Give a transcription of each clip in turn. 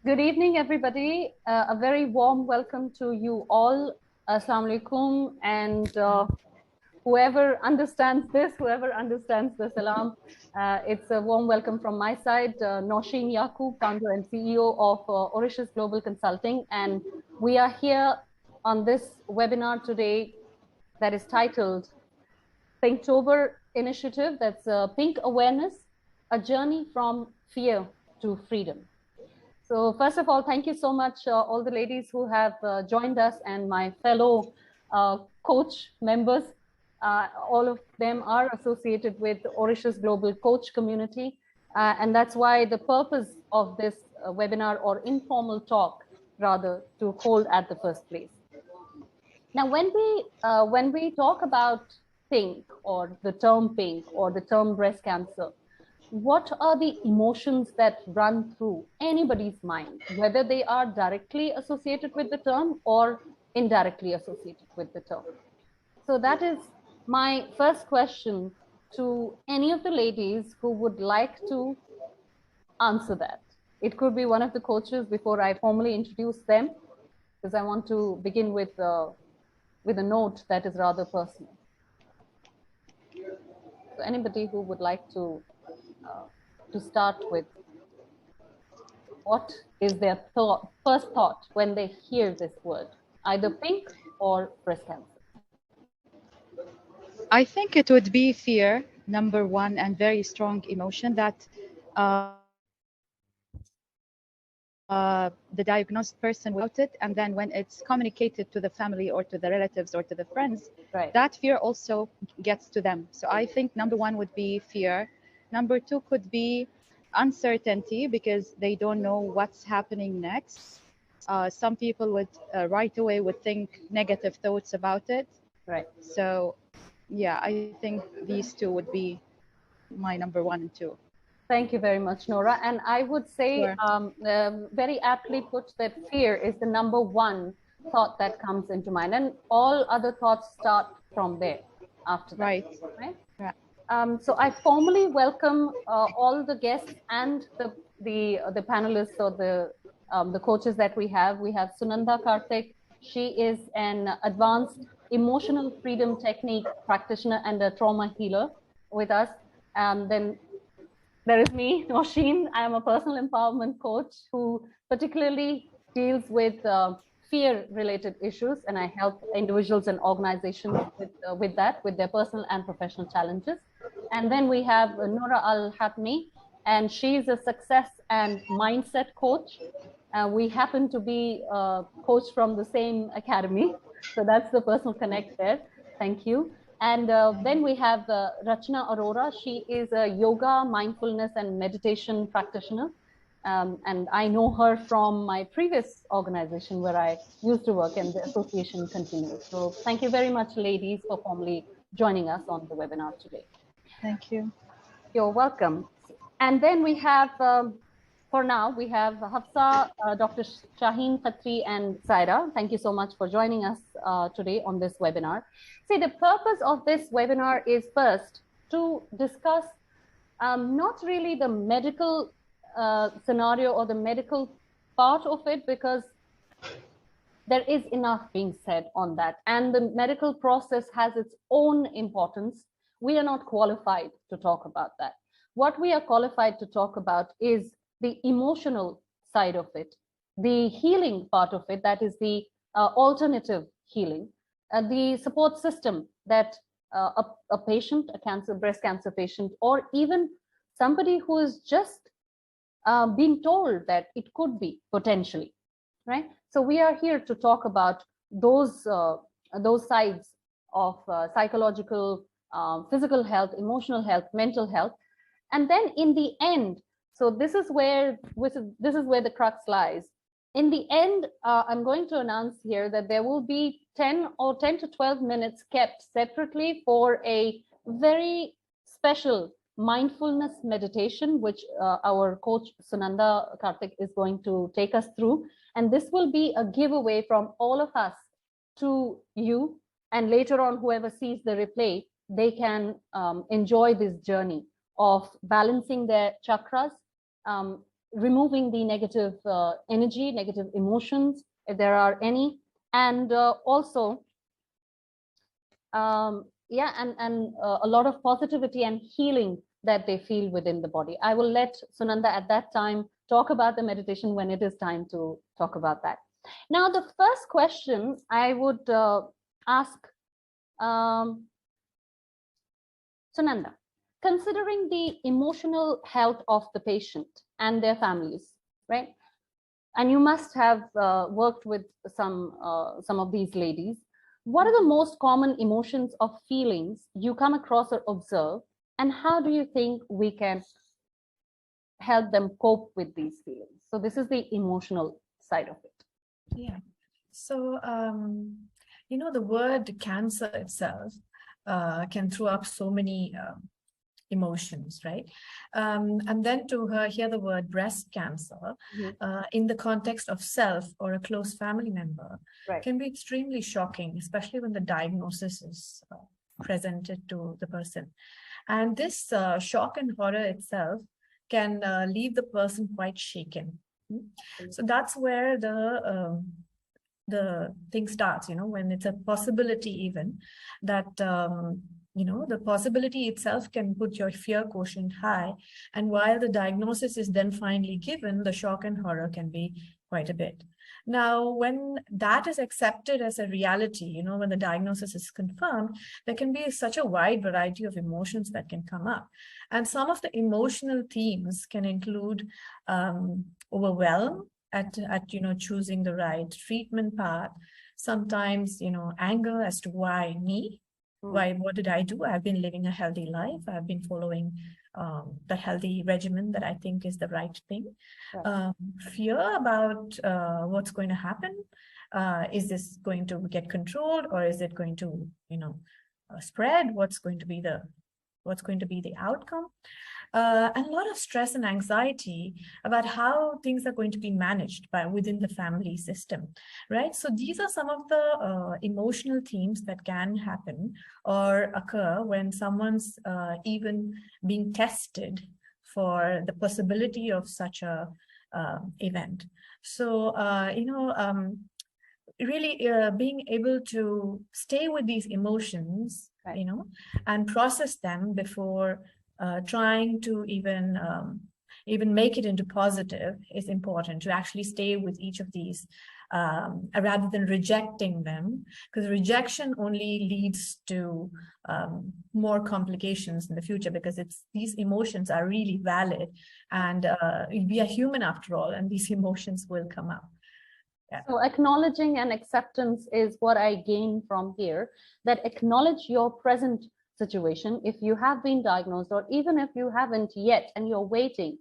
Good evening, everybody. A very warm welcome to you all. Assalamu alaikum. And whoever understands the salam, it's a warm welcome from my side. Nosheen Yaqub, founder and CEO of Auracious Global Consulting. And we are here on this webinar today that is titled Pinktober Initiative. That's Pink Awareness, a journey from fear to freedom. So first of all, thank you so much, all the ladies who have joined us and my fellow coach members. All of them are associated with Auracious Global Coach Community. And that's why the purpose of this webinar, or informal talk, rather, to hold at the first place. Now, when we talk about pink, or the term pink, or the term breast cancer, what are the emotions that run through anybody's mind, whether they are directly associated with the term or indirectly associated with the term? So that is my first question to any of the ladies who would like to answer that. It could be one of the coaches before I formally introduce them, because I want to begin with a note that is rather personal. So anybody who would like to start with, what is their first thought when they hear this word, either pink or breast cancer? I think it would be fear, number one, and very strong emotion that the diagnosed person will it, and then when it's communicated to the family or to the relatives or to the friends, Right. that fear also gets to them. So I think number one would be fear. Number two could be uncertainty, because they don't know what's happening next. Some people would right away would think negative thoughts about it. Right. So yeah, I think these two would be my number one and two. Thank you very much, Nora. And I would say, Sure. very aptly put, that fear is the number one thought that comes into mind, and all other thoughts start from there after that. Right. Right. So I formally welcome all the guests and the panelists, or the coaches that we have. We have Sunanda Karthik. She is an advanced emotional freedom technique practitioner and a trauma healer with us. Then there is me, Nosheen. I am a personal empowerment coach who particularly deals with fear-related issues, and I help individuals and organizations with that, with their personal and professional challenges. And then we have Noura Al-Hatmi, and she's a success and mindset coach. We happen to be coached from the same academy, so that's the personal connect there. Thank you. And then we have Rachna Arora. She is a yoga, mindfulness, and meditation practitioner. And I know her from my previous organization where I used to work, and the association continues. So thank you very much, ladies, for formally joining us on the webinar today. Thank you. You're welcome. And then we have, for now, we have Hafsa, Dr. Shaheen Khatri, and Saira. Thank you so much for joining us today on this webinar. See, the purpose of this webinar is first to discuss not really the medical scenario or the medical part of it, because there is enough being said on that. And the medical process has its own importance. We are not qualified to talk about that. What we are qualified to talk about is the emotional side of it, the healing part of it, that is the alternative healing, the support system that a patient, a breast cancer patient, or even somebody who is just being told that it could be potentially, right? So we are here to talk about those sides of psychological, physical health, emotional health, mental health. And then in the end, so this is where the crux lies. In the end, I'm going to announce here that there will be 10 to 12 minutes kept separately for a very special mindfulness meditation, which our coach Sunanda Karthik is going to take us through. And this will be a giveaway from all of us to you. And later on, whoever sees the replay, they can enjoy this journey of balancing their chakras, removing the negative energy, negative emotions, if there are any, and also, yeah, and a lot of positivity and healing that they feel within the body. I will let Sunanda at that time talk about the meditation when it is time to talk about that. Now, the first question I would ask Sunanda, considering the emotional health of the patient and their families, right? And you must have worked with some of these ladies. What are the most common emotions or feelings you come across or observe, and how do you think we can help them cope with these feelings? So this is the emotional side of it. Yeah. So, you know, the word cancer itself can throw up so many emotions, right? And then to hear the word breast cancer in the context of self or a close family member can be extremely shocking, especially when the diagnosis is presented to the person. And this shock and horror itself can leave the person quite shaken. So that's where the thing starts, you know, when it's a possibility even that, you know, the possibility itself can put your fear quotient high. And while the diagnosis is then finally given, the shock and horror can be quite a bit. Now, when that is accepted as a reality, you know, when the diagnosis is confirmed, there can be such a wide variety of emotions that can come up. And some of the emotional themes can include overwhelm, at you know, choosing the right treatment path. Sometimes, you know, anger as to why me, why, what did I do? I've been living a healthy life. I've been following the healthy regimen that I think is the right thing. Fear about what's going to happen. Is this going to get controlled, or is it going to, you know, spread? What's going to be the outcome? And a lot of stress and anxiety about how things are going to be managed by within the family system, right? So these are some of the emotional themes that can happen or occur when someone's even being tested for the possibility of such a event. So, you know, really being able to stay with these emotions, you know, and process them before trying to even make it into positive is important, to actually stay with each of these rather than rejecting them, because rejection only leads to more complications in the future, because these emotions are really valid, and we are human after all, and these emotions will come up. So acknowledging and acceptance is what I gain from here, that acknowledge your present situation. If you have been diagnosed, or even if you haven't yet and you're waiting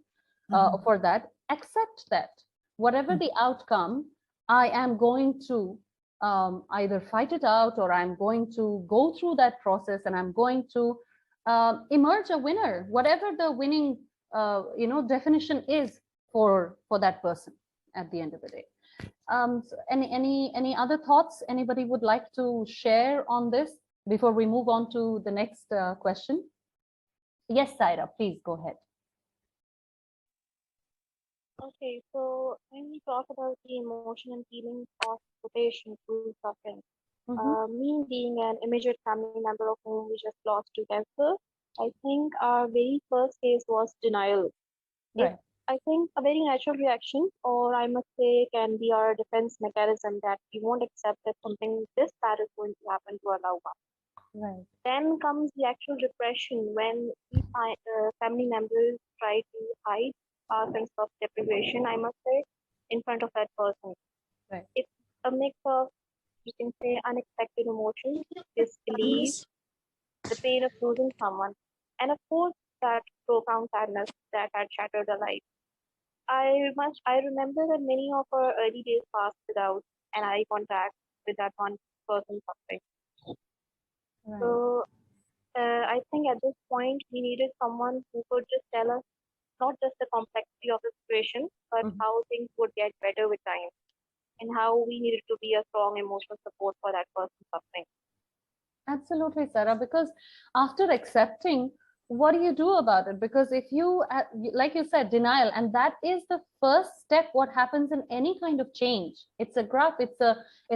for that, accept that whatever the outcome, I am going to either fight it out, or I'm going to go through that process, and I'm going to emerge a winner, whatever the winning you know, definition is for that person at the end of the day. So any other thoughts anybody would like to share on this before we move on to the next question? Yes, Saira, please go ahead. Okay, so when we talk about the emotion and feelings of the patient who is suffering, me being an immediate family member of whom we just lost to cancer, I think our very first phase was denial. Right. I think a very natural reaction, or I must say, can be our defense mechanism, that we won't accept that something this bad is going to happen to our loved one. Right. Then comes the actual repression, when we family members try to hide our sense of deprivation, I must say, in front of that person. Right. It's a mix of, you can say, unexpected emotions, disbelief, the pain of losing someone, and of course that profound sadness that had shattered our life. I remember that many of our early days passed without an eye contact with that one person suffering. Right. So I think at this point we needed someone who could just tell us not just the complexity of the situation, but how things would get better with time, and how we needed to be a strong emotional support for that person suffering. Absolutely, Sarah, because after accepting what do you do about it? Because if you, like you said, denial, and that is the first step, what happens in any kind of change. It's a graph, it's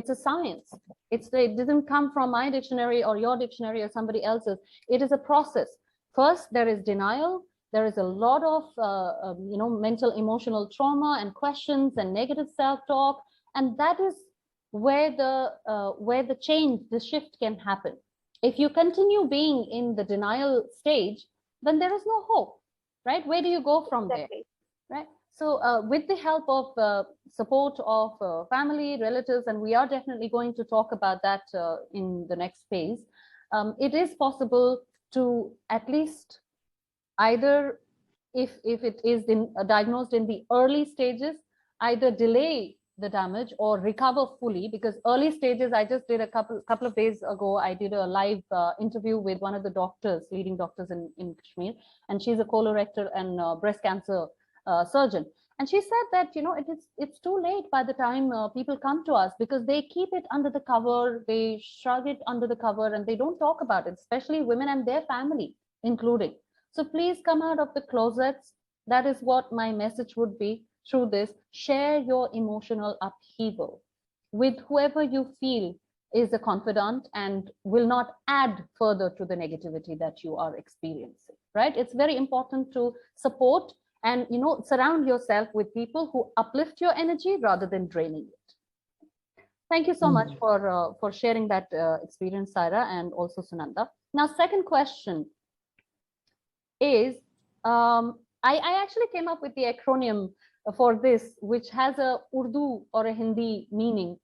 a science. It doesn't come from my dictionary or your dictionary or somebody else's. It is a process. First, there is denial. There is a lot of, mental, emotional trauma and questions and negative self-talk. And that is where the change, the shift can happen. If you continue being in the denial stage, then there is no hope, right? Where do you go from Exactly. there, right? So with the help of support of family, relatives, and we are definitely going to talk about that in the next phase, it is possible to at least either, if it is diagnosed in the early stages, either delay the damage or recover fully. Because early stages, I just did a couple of days ago, I did a live interview with one of the doctors, leading doctors in Kashmir, and she's a colorectal and breast cancer surgeon. And she said that, it's too late by the time people come to us, because they keep it under the cover, they shrug it under the cover, and they don't talk about it, especially women and their family including. So please come out of the closets. That is what my message would be through this. Share your emotional upheaval with whoever you feel is a confidant and will not add further to the negativity that you are experiencing, right? It's very important to support and, surround yourself with people who uplift your energy rather than draining it. Thank you so much for sharing that experience, Saira, and also Sunanda. Now, second question is, I actually came up with the acronym for this, which has a Urdu or a Hindi meaning.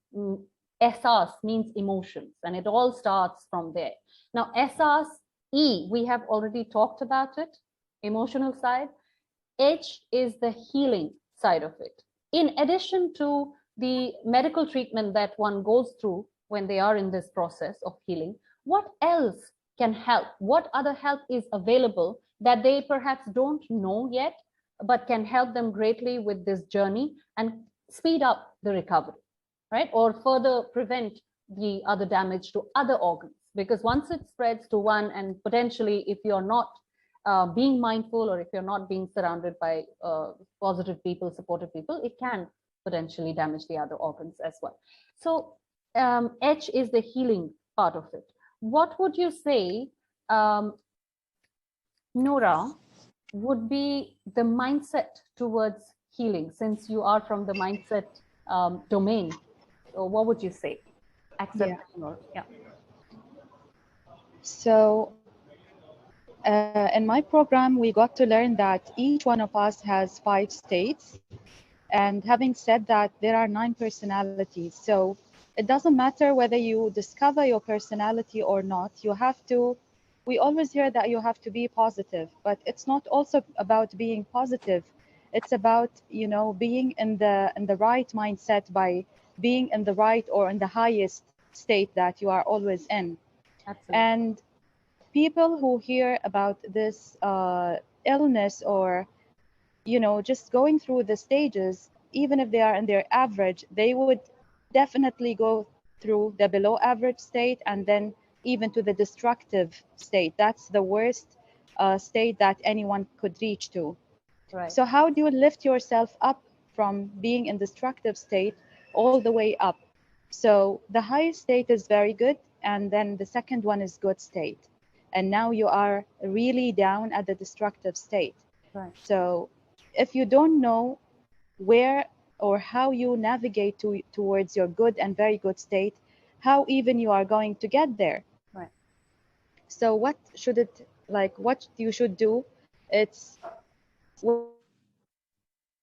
EHSAS means emotions, and it all starts from there. Now, EHSAS, E, we have already talked about it, emotional side. H is the healing side of it. In addition to the medical treatment that one goes through when they are in this process of healing, what else can help? What other help is available that they perhaps don't know yet, but can help them greatly with this journey and speed up the recovery, right? Or further prevent the other damage to other organs. Because once it spreads to one, and potentially if you're not being mindful, or if you're not being surrounded by positive people, supportive people, it can potentially damage the other organs as well. So H is the healing part of it. What would you say, Noura, would be the mindset towards healing, since you are from the mindset domain? So what would you say? Accepting or So in my program, we got to learn that each one of us has 5 states. And having said that, there are 9 personalities. So it doesn't matter whether you discover your personality or not. You have to, we always hear that you have to be positive, but it's not also about being positive. It's about, being in the right mindset by being in the right or in the highest state that you are always in. Absolutely. And people who hear about this illness, or just going through the stages, even if they are in their average, they would definitely go through the below average state, and then even to the destructive state. That's the worst state that anyone could reach to. Right. So how do you lift yourself up from being in destructive state all the way up? So the highest state is very good, and then the second one is good state. And now you are really down at the destructive state. Right. So if you don't know where or how you navigate towards your good and very good state, how even you are going to get there. Right. So what you should do, it's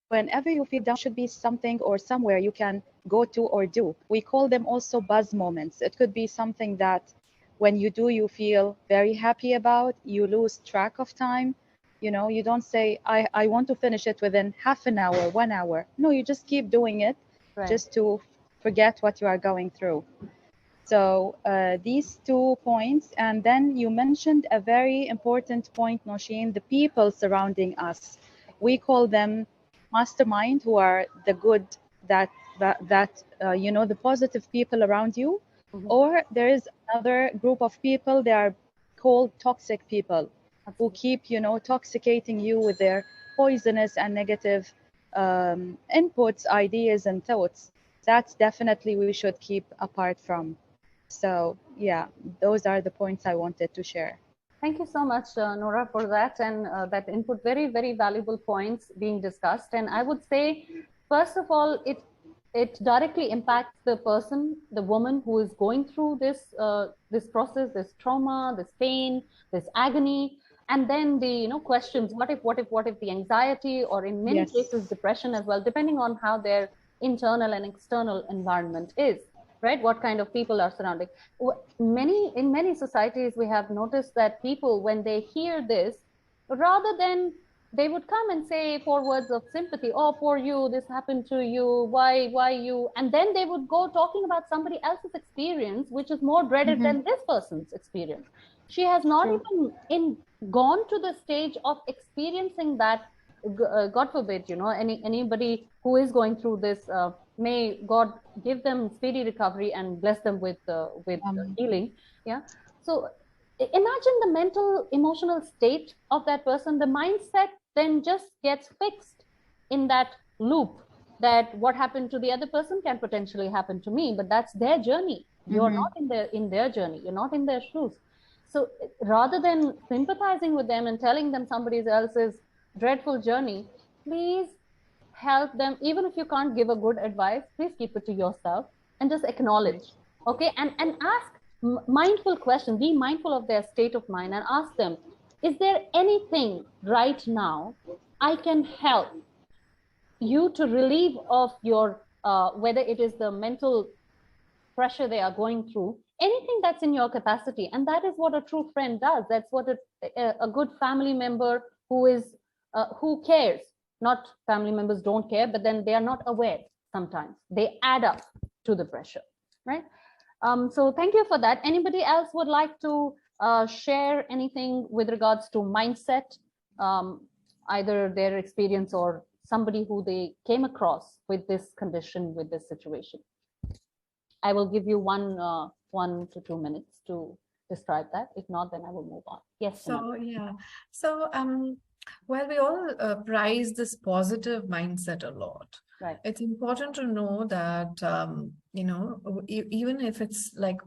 whenever you feel down, should be something or somewhere you can go to or do. We call them also buzz moments. It could be something that when you do, you feel very happy about, you lose track of time. You don't say, I want to finish it within half an hour, 1 hour. No, you just keep doing it, Right. just to forget what you are going through. So these 2 points. And then you mentioned a very important point, Nosheen, the people surrounding us. We call them mastermind, who are the good, the positive people around you. Mhm. Or there is another group of people, they are called toxic people. who keep, you know, toxicating you with their poisonous and negative inputs, ideas, and thoughts. That's definitely we should keep apart from. So yeah, those are the points I wanted to share. Thank you so much, Nora, for that and that input. Very, very valuable points being discussed. And I would say, first of all, it directly impacts the person, the woman who is going through this process, this trauma, this pain, this agony, and then the questions: what if the anxiety, or in many cases depression as well, depending on how their internal and external environment is. Right? What kind of people are surrounding? In many societies, we have noticed that people, when they hear this, rather than they would come and say 4 words of sympathy, oh, poor you, this happened to you, why you, and then they would go talking about somebody else's experience, which is more dreaded than this person's experience. She has not even gone to the stage of experiencing that. God forbid, anybody who is going through this, may God give them speedy recovery and bless them with healing. Yeah. So imagine the mental, emotional state of that person. The mindset then just gets fixed in that loop, that what happened to the other person can potentially happen to me, but that's their journey. You're not in their journey. You're not in their shoes. So rather than sympathizing with them and telling them somebody else's dreadful journey, please help them. Even if you can't give a good advice, please keep it to yourself and just acknowledge. Okay, and ask mindful questions. Be mindful of their state of mind and ask them, is there anything right now I can help you to relieve of your whether it is the mental pressure they are going through, anything that's in your capacity. And that is what a true friend does. That's what a good family member who cares. Not family members don't care, but then they are not aware. Sometimes they add up to the pressure, right? So thank you for that. Anybody else would like to share anything with regards to mindset, either their experience or somebody who they came across with this condition, with this situation? I will give you 1 to 2 minutes to describe that. If not, then I will move on. Yes. So yeah. So well, we all prize this positive mindset a lot. Right. It's important to know that even if it's like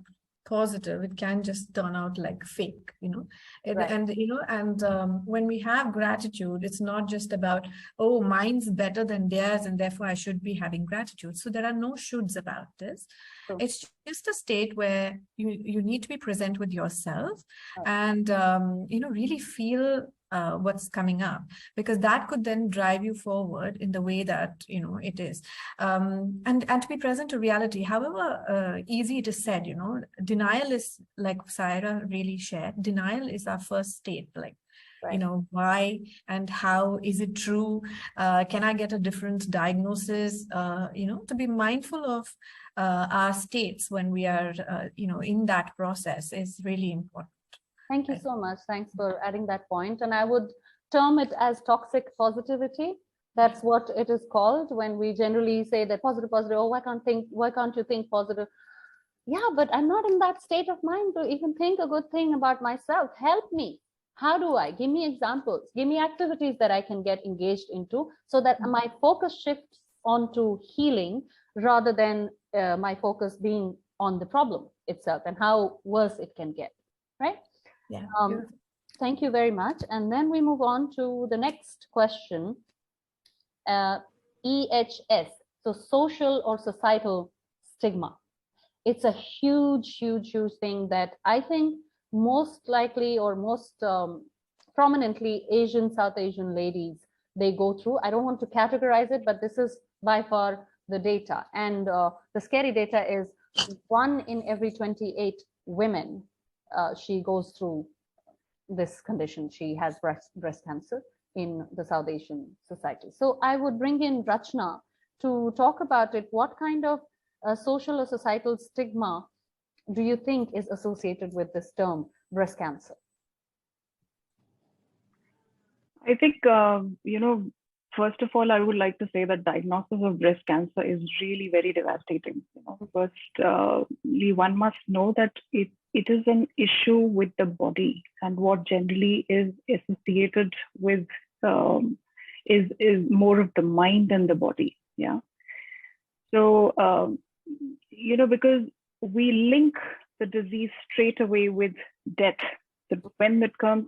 positive, it can just turn out like fake, Right. And when we have gratitude, it's not just about, oh, mine's better than theirs and therefore I should be having gratitude. So there are no shoulds about this. True. It's just a state where you need to be present with yourself and really feel what's coming up, because that could then drive you forward in the way that it is, and to be present to reality. However easy it is said, denial is, like Saira really shared, denial is our first state, like why and how is it true, can I get a different diagnosis, to be mindful of our states when we are in that process is really important. Thank you so much. Thanks for adding that point. And I would term it as toxic positivity. That's what it is called when we generally say that positive. Oh, why can't you think positive? Yeah, but I'm not in that state of mind to even think a good thing about myself. Help me. How do I? Give me examples. Give me activities that I can get engaged into so that my focus shifts onto healing rather than my focus being on the problem itself and how worse it can get, right? Yeah. Thank you very much. And then we move on to the next question. EHS, so social or societal stigma. It's a huge, huge, huge thing that I think most likely or most prominently South Asian ladies, they go through. I don't want to categorize it, but this is by far the data. And the scary data is 1 in every 28 women, she goes through this condition. She has breast cancer in the South Asian society. So I would bring in Rachna to talk about it. What kind of social or societal stigma do you think is associated with this term, breast cancer? I think, first of all, I would like to say that diagnosis of breast cancer is really very devastating. Firstly, one must know that it it is an issue with the body, and what generally is associated with is more of the mind and the body. Yeah. So because we link the disease straight away with death. That when it comes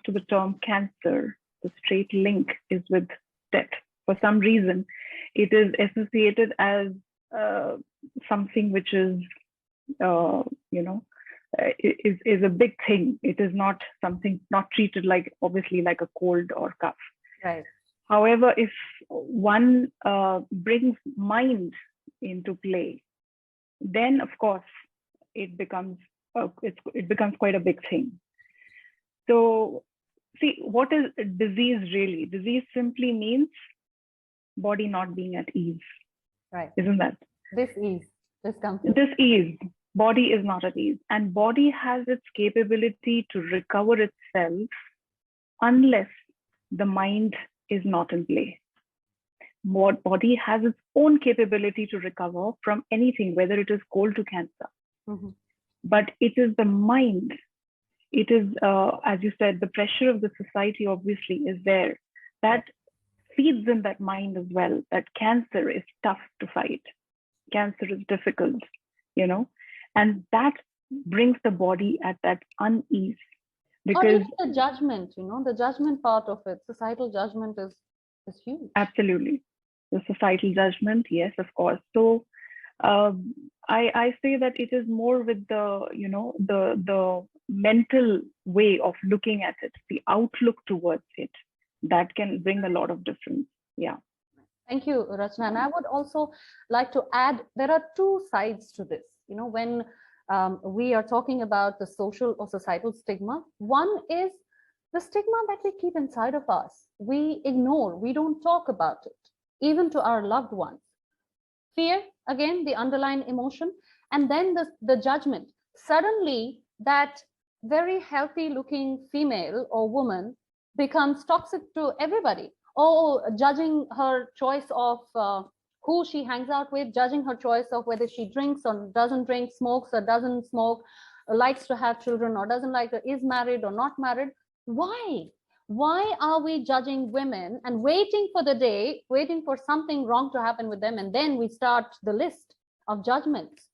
to the term cancer, the straight link is with death. For some reason, it is associated as something which is is a big thing. It is not something, not treated like, obviously, like a cold or cough. Right. However, if one brings mind into play, then of course it becomes quite a big thing. So see, what is disease really? Disease simply means body not being at ease. Right. Isn't that? Discomfort. Dis-ease. Body is not at ease, and body has its capability to recover itself unless the mind is not in play. Body has its own capability to recover from anything, whether it is cold to cancer. Mm-hmm. But it is the mind. It is, as you said, the pressure of the society obviously is there. That feeds in that mind as well, that cancer is tough to fight. Cancer is difficult, and that brings the body at that unease. Because or even the judgment, the judgment part of it, societal judgment is huge. Absolutely. The societal judgment, yes, of course. So I say that it is more with the mental way of looking at it, the outlook towards it, that can bring a lot of difference. Yeah. Thank you, Rachna. And I would also like to add, there are two sides to this. When we are talking about the social or societal stigma, one is the stigma that we keep inside of us. We ignore, we don't talk about it, even to our loved ones. Fear, again, the underlying emotion, and then the judgment. Suddenly, that very healthy looking female or woman becomes toxic to everybody. Judging her choice of who she hangs out with, judging her choice of whether she drinks or doesn't drink, smokes or doesn't smoke, likes to have children or doesn't like to, is married or not married. Why? Why are we judging women and waiting for the day, waiting for something wrong to happen with them, and then we start the list of judgments?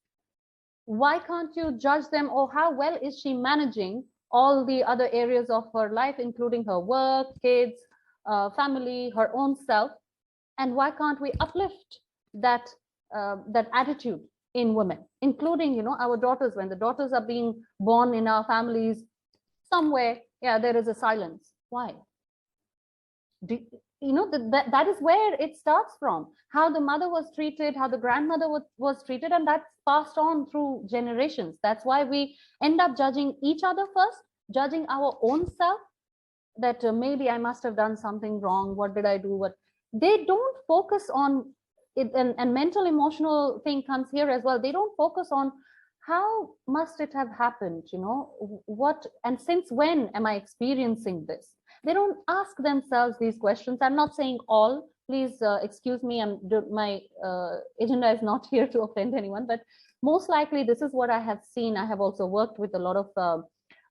Why can't you judge them? Or how well is she managing all the other areas of her life, including her work, kids, family, her own self? And why can't we uplift that attitude in women, including our daughters? When the daughters are being born in our families, somewhere there is a silence. Why? That is where it starts from. How the mother was treated, how the grandmother was treated, and that's passed on through generations. That's why we end up judging each other first, judging our own self, that maybe I must have done something wrong. What did I do? What they don't focus on it, and mental emotional thing comes here as well. They don't focus on how must it have happened, what, and since when am I experiencing this? They don't ask themselves these questions. I'm not saying all, please excuse me, my agenda is not here to offend anyone, but most likely this is what I have seen. I have also worked with a lot of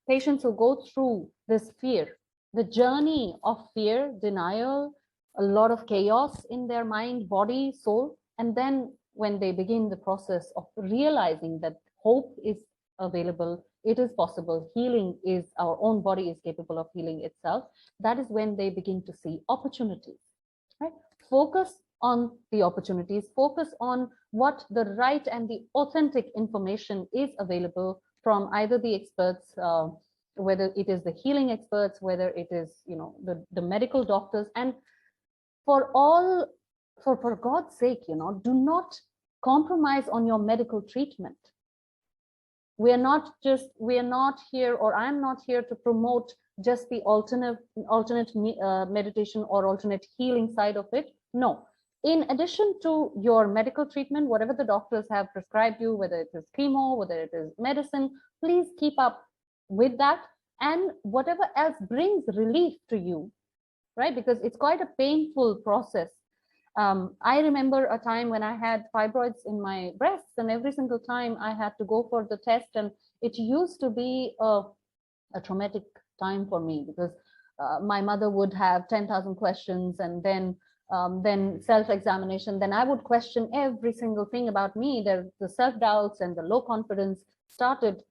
patients who go through this fear, the journey of fear, denial, a lot of chaos in their mind, body, soul. And then when they begin the process of realizing that hope is available, it is possible, healing is, our own body is capable of healing itself, that is when they begin to see opportunities, right? Focus on the opportunities, focus on what the right and the authentic information is available from either the experts, whether it is the healing experts, whether it is the medical doctors. And for God's sake, do not compromise on your medical treatment. We are not here, or I'm not here to promote just the alternate meditation or alternate healing side of it. No. In addition to your medical treatment, whatever the doctors have prescribed you, whether it is chemo, whether it is medicine, please keep up with that. And whatever else brings relief to you, right? Because it's quite a painful process. I remember a time when I had fibroids in my breasts, and every single time I had to go for the test, and it used to be a traumatic time for me, because my mother would have 10,000 questions, and then self-examination. Then I would question every single thing about me. The self-doubts and the low confidence started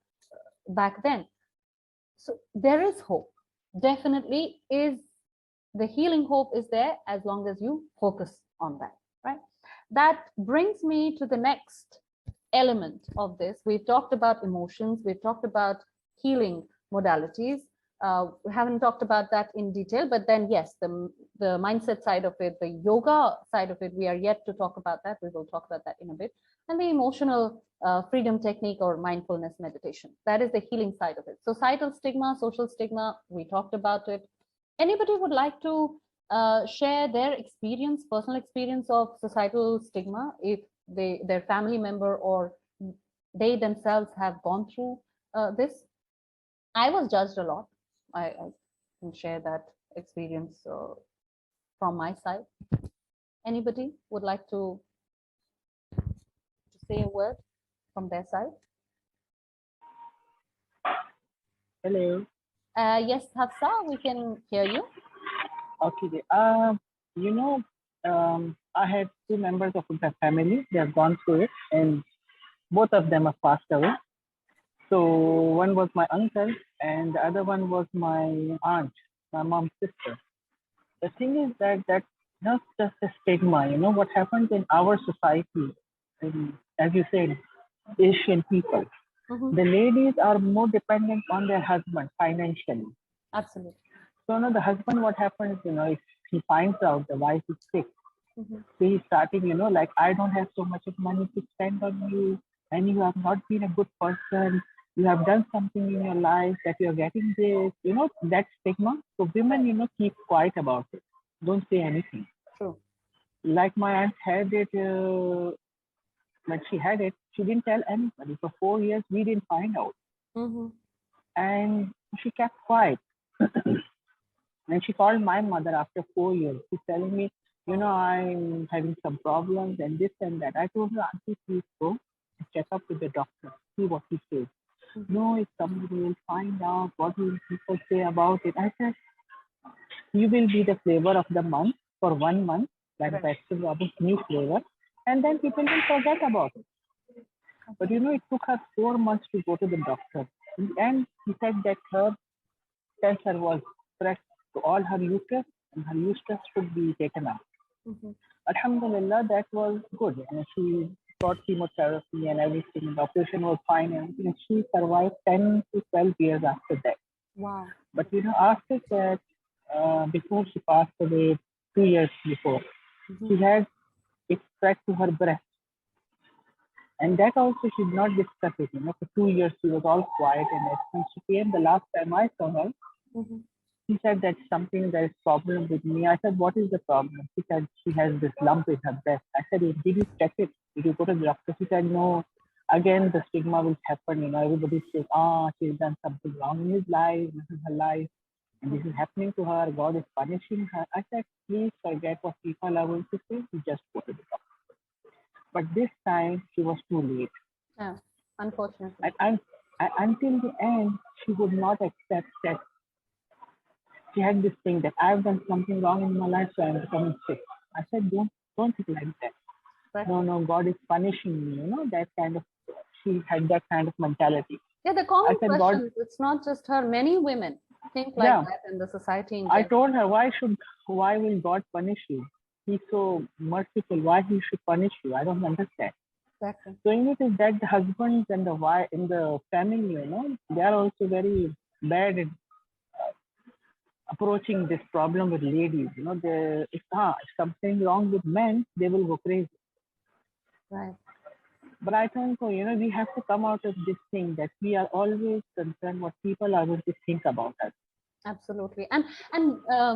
back then. So there is hope. Definitely is. The healing hope is there as long as you focus on that, right? That brings me to the next element of this. We've talked about emotions, we've talked about healing modalities. We haven't talked about that in detail, but then yes, the mindset side of it, the yoga side of it, we are yet to talk about that. We will talk about that in a bit. And the emotional freedom technique or mindfulness meditation. That is the healing side of it. Societal stigma, social stigma, we talked about it. Anybody would like to share their experience, personal experience of societal stigma, if their family member or they themselves have gone through this? I was judged a lot. I can share that experience from my side. Anybody would like to say a word from their side? Hello. Yes, Hafsa, we can hear you. Okay. You know, I had two members of the family. They have gone through it, and both of them have passed away. So one was my uncle, and the other one was my aunt, my mom's sister. The thing is that that's not just a stigma. You know what happens in our society, as you said, Asian people. The ladies are more dependent on their husband financially. Absolutely. So the husband, what happens, if he finds out the wife is sick, so he's starting, like, I don't have so much of money to spend on you, and you have not been a good person. You have done something in your life that you're getting this, that stigma. So women, keep quiet about it. Don't say anything. True. Like my aunt had it, when she had it, she didn't tell anybody. For 4 years, we didn't find out. And she kept quiet. And she called my mother after 4 years. She's telling me, I'm having some problems and this and that. I told her, Auntie, please go and check up with the doctor, see what he says. No, if somebody will find out, what will people say about it? I said, you will be the flavor of the month for 1 month, like Baskin Robbins' new flavor, and then people will forget about it. But it took her 4 months to go to the doctor. And he said that her cancer was spread to all her uterus, and her uterus should be taken out. Alhamdulillah, that was good. And she got chemotherapy and everything. The operation was fine, and she survived 10 to 12 years after that. Wow. But after that, before she passed away, 2 years before, she had it spread to her breast. And that also she did not discuss it. For 2 years she was all quiet, and when she came the last time I saw her, she said that something, there is problem with me. I said, what is the problem? She said she has this lump in her breast. I said, did you check it? Did you go to the doctor? She said, no. Again, the stigma will happen. Everybody says, she's done something wrong in his life, this is her life, and this is happening to her. God is punishing her. I said, please forget what people are going to say. You just go to the doctor. But this time she was too late. Yeah, unfortunately. And until the end, she would not accept that. She had this thing that I've done something wrong in my life, so I'm becoming sick. I said, don't think like that. Right. No, God is punishing me. That kind of. She had that kind of mentality. Yeah, the common question. It's not just her. Many women think like that in the society. I told her, why will God punish you? He's so merciful. Why he should punish you? I don't understand. Exactly. So it is that the husbands and the wife in the family, they are also very bad at approaching this problem with ladies. If something wrong with men, they will go crazy. Right. But I think so. We have to come out of this thing that we are always concerned what people are going to think about us. Absolutely. And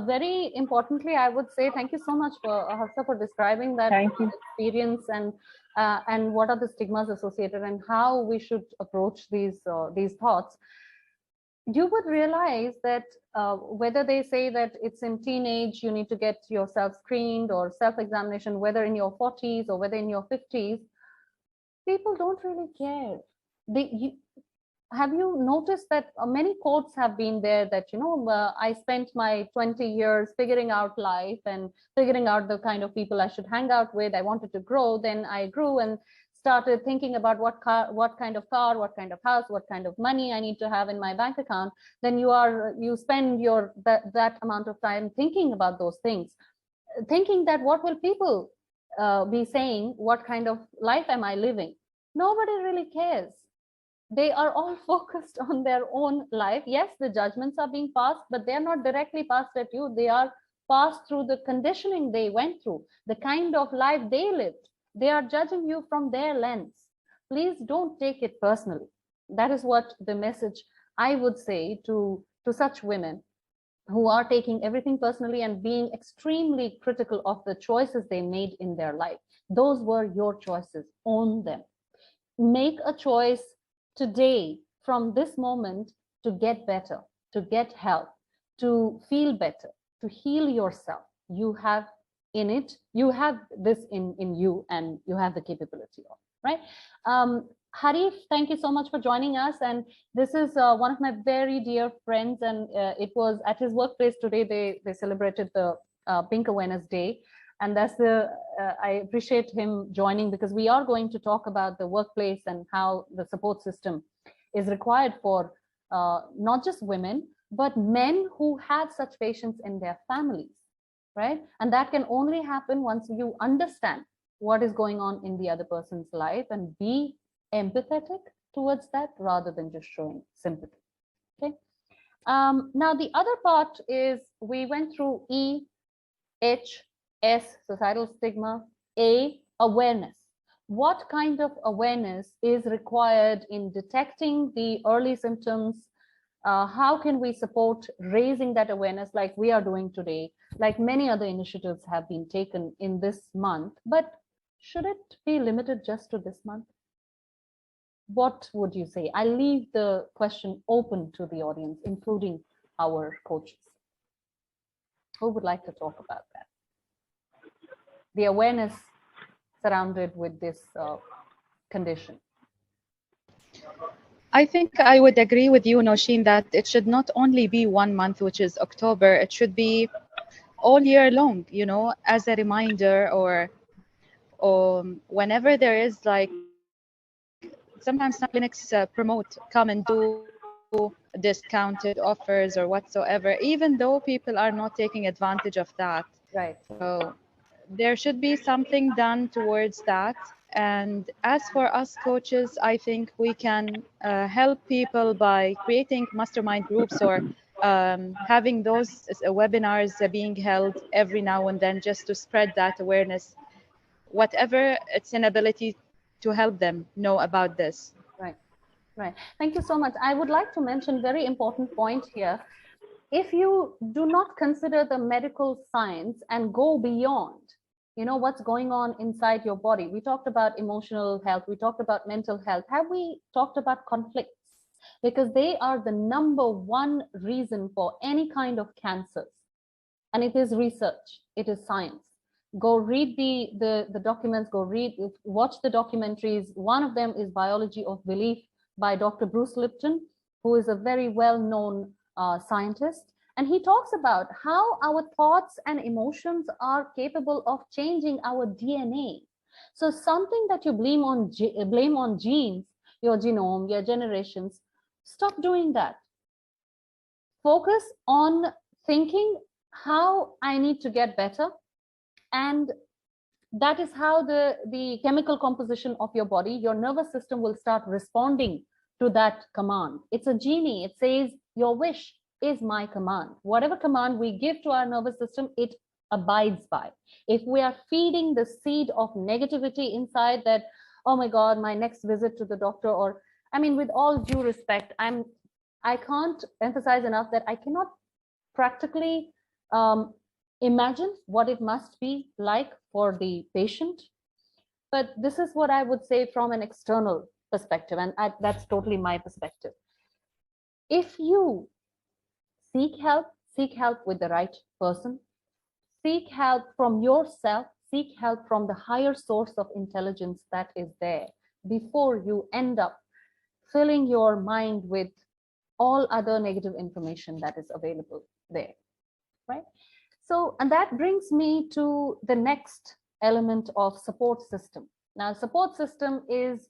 very importantly, I would say thank you so much for Hafsa for describing that experience and what are the stigmas associated and how we should approach these thoughts. You would realize that whether they say that it's in teenage, you need to get yourself screened or self-examination, whether in your 40s or whether in your 50s, people don't really care. have you noticed that many quotes have been there that, I spent my 20 years figuring out life and figuring out the kind of people I should hang out with. I wanted to grow. Then I grew and started thinking about what kind of car, what kind of house, what kind of money I need to have in my bank account. Then you spend that amount of time thinking about those things, thinking that what will people be saying, what kind of life am I living? Nobody really cares. They are all focused on their own life. Yes, the judgments are being passed, but they're not directly passed at you. They are passed through the conditioning they went through, the kind of life they lived. They are judging you from their lens. Please don't take it personally. That is what the message I would say to such women who are taking everything personally and being extremely critical of the choices they made in their life. Those were your choices. Own them. Make a choice today, from this moment, to get better, to get help, to feel better, to heal yourself. You have in it, you have this in you, and you have the capability of, right? Harif, thank you so much for joining us. And this is one of my very dear friends, and it was at his workplace today. They celebrated the Pink Awareness Day. And that's I appreciate him joining, because we are going to talk about the workplace and how the support system is required for not just women, but men who have such patients in their families, right? And that can only happen once you understand what is going on in the other person's life and be empathetic towards that rather than just showing sympathy, okay? Now, the other part is we went through E, H, S, societal stigma, A, awareness. What kind of awareness is required in detecting the early symptoms? How can we support raising that awareness like we are doing today, like many other initiatives have been taken in this month? But should it be limited just to this month? What would you say? I leave the question open to the audience, including our coaches. Who would like to talk about that? The awareness surrounded with this condition. I think I would agree with you, Nosheen, that it should not only be 1 month, which is October. It should be all year long, as a reminder, or whenever there is, like, sometimes some clinics promote, come and do discounted offers or whatsoever, even though people are not taking advantage of that. Right. So there should be something done towards that. And as for us coaches, I think we can help people by creating mastermind groups or having those webinars being held every now and then, just to spread that awareness, whatever its inability to help them know about this. Right, right. Thank you so much. I would like to mention very important point here. If you do not consider the medical science and go beyond, what's going on inside your body. We talked about emotional health. We talked about mental health. Have we talked about conflicts? Because they are the #1 reason for any kind of cancers. And it is research. It is science. Go read the documents, watch the documentaries. One of them is Biology of Belief by Dr. Bruce Lipton, who is a very well-known scientist. And he talks about how our thoughts and emotions are capable of changing our DNA. So something that you blame on genes, your genome, your generations, stop doing that. Focus on thinking how I need to get better. And that is how the chemical composition of your body, your nervous system will start responding to that command. It's a genie. It says, your wish is my command. Whatever command we give to our nervous system, it abides by. If we are feeding the seed of negativity inside that, oh my God, my next visit to the doctor, or, I mean, with all due respect, I can't emphasize enough that I cannot practically imagine what it must be like for the patient. But this is what I would say from an external perspective, and that's totally my perspective. If you seek help with the right person, seek help from yourself, seek help from the higher source of intelligence that is there, before you end up filling your mind with all other negative information that is available there, right? So, and that brings me to the next element of support system. Now, support system is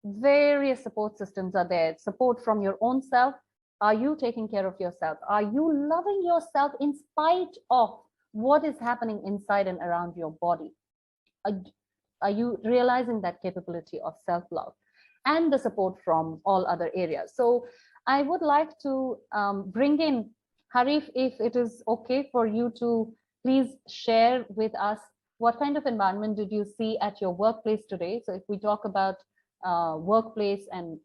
various support systems are there. Support from your own self. Are you taking care of yourself? Are you loving yourself in spite of what is happening inside and around your body? Are you realizing that capability of self-love and the support from all other areas? So I would like to bring in Harif, if it is okay for you to please share with us what kind of environment did you see at your workplace today? So if we talk about workplace and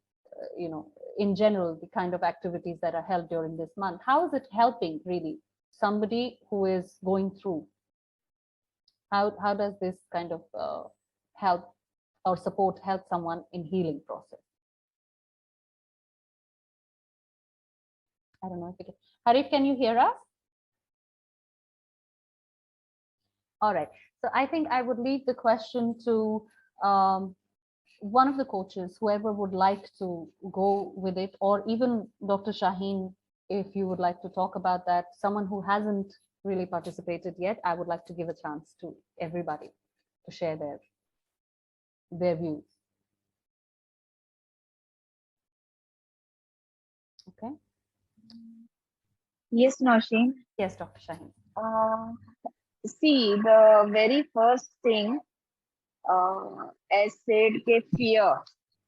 in general the kind of activities that are held during this month, how is it helping really somebody who is going through? How does this kind of help or support help someone in healing process? I don't know if you can. Harif, can you hear us? All right. So I think I would leave the question to one of the coaches, whoever would like to go with it, or even Dr. Shaheen, if you would like to talk about that. Someone who hasn't really participated yet, I would like to give a chance to everybody to share their views. Okay. Yes, Nosheen. Yes, Dr. Shaheen. See, the very first thing, as said, fear,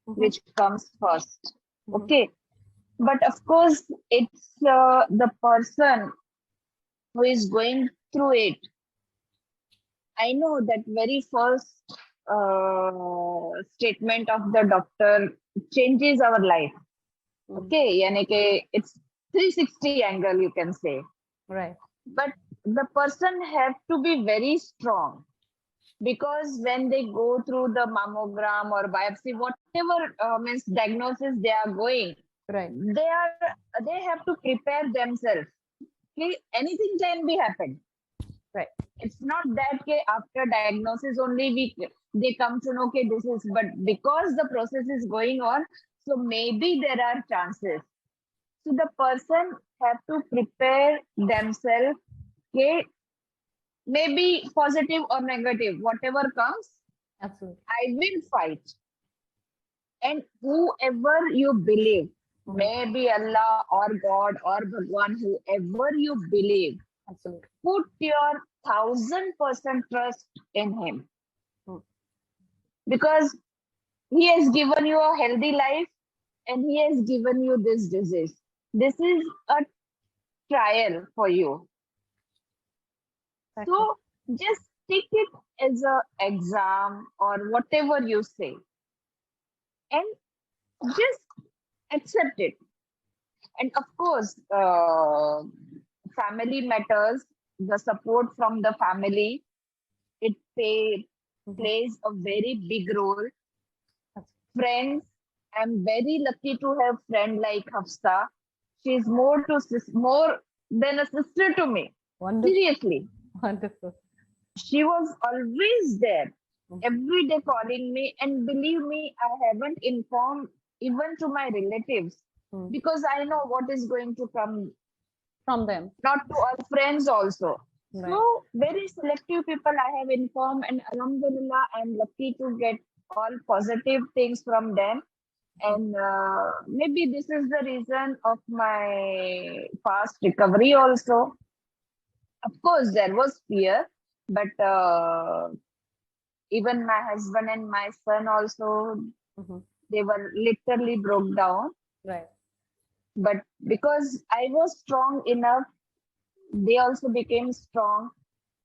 which comes first. Okay. But of course, it's the person who is going through it. I know that very first statement of the doctor changes our life. Okay, yani it's 360 angle, you can say. Right. But the person have to be very strong, because when they go through the mammogram or biopsy, whatever means diagnosis they are going, right, they have to prepare themselves. Okay? Anything can be happened. Right. It's not that after diagnosis only they come to know, okay, this is, but because the process is going on, so maybe there are chances. So the person have to prepare themselves. Okay, maybe positive or negative, whatever comes, absolutely, I will fight. And whoever you believe, maybe Allah or God or Bhagwan, whoever you believe, absolutely, put your 1000% trust in him. Because he has given you a healthy life and he has given you this disease. This is a trial for you. Exactly. So just take it as an exam or whatever you say, and just accept it. And of course, family matters. The support from the family, it plays a very big role. Friends, I'm very lucky to have a friend like Hafsa. She's more than a sister to me. Wonderful. Seriously. Wonderful. She was always there, every day calling me, and believe me, I haven't informed even to my relatives because I know what is going to come from them, not to all friends also. Right. So very selective people I have informed, and alhamdulillah, I'm lucky to get all positive things from them. And maybe this is the reason of my fast recovery also. Of course, there was fear, but even my husband and my son also, they were literally broke down. Right. But because I was strong enough, they also became strong.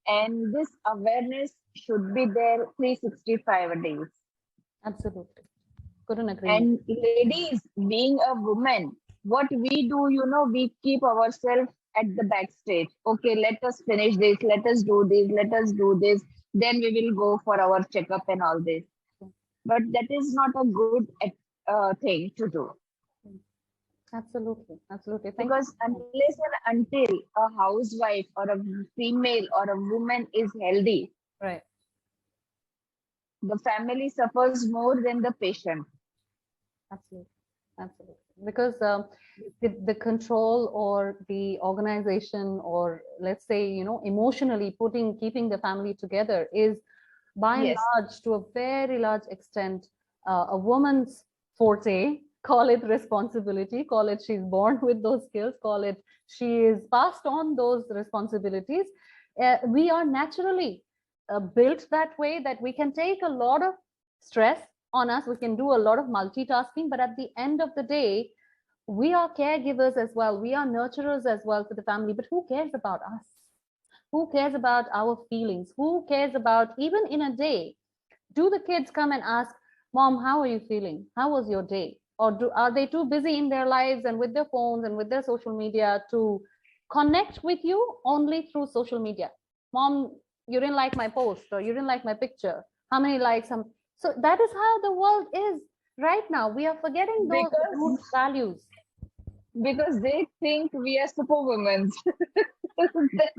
And this awareness should be there 365 days. Absolutely. Couldn't agree. And ladies, being a woman, what we do, we keep ourselves at the backstage. Okay, let us finish this, let us do this, let us do this. Then we will go for our checkup and all this. But that is not a good thing to do. Absolutely, absolutely. Because unless and until a housewife or a female or a woman is healthy, right, the family suffers more than the patient. Absolutely. Absolutely. Because the control or the organization, or let's say, you know, emotionally keeping the family together is by and Yes. large, to a very large extent, a woman's forte. Call it responsibility, call it she's born with those skills, call it she is passed on those responsibilities. We are naturally built that way, that we can take a lot of stress on us, we can do a lot of multitasking, but at the end of the day, we are caregivers as well, we are nurturers as well for the family. But who cares about us? Who cares about our feelings? Who cares about, even in a day, do the kids come and ask, Mom, how are you feeling? How was your day? Or are they too busy in their lives and with their phones and with their social media to connect with you only through social media? Mom, you didn't like my post, or you didn't like my picture. How many likes? So that is how the world is right now. We are forgetting those root values. Because they think we are superwomen.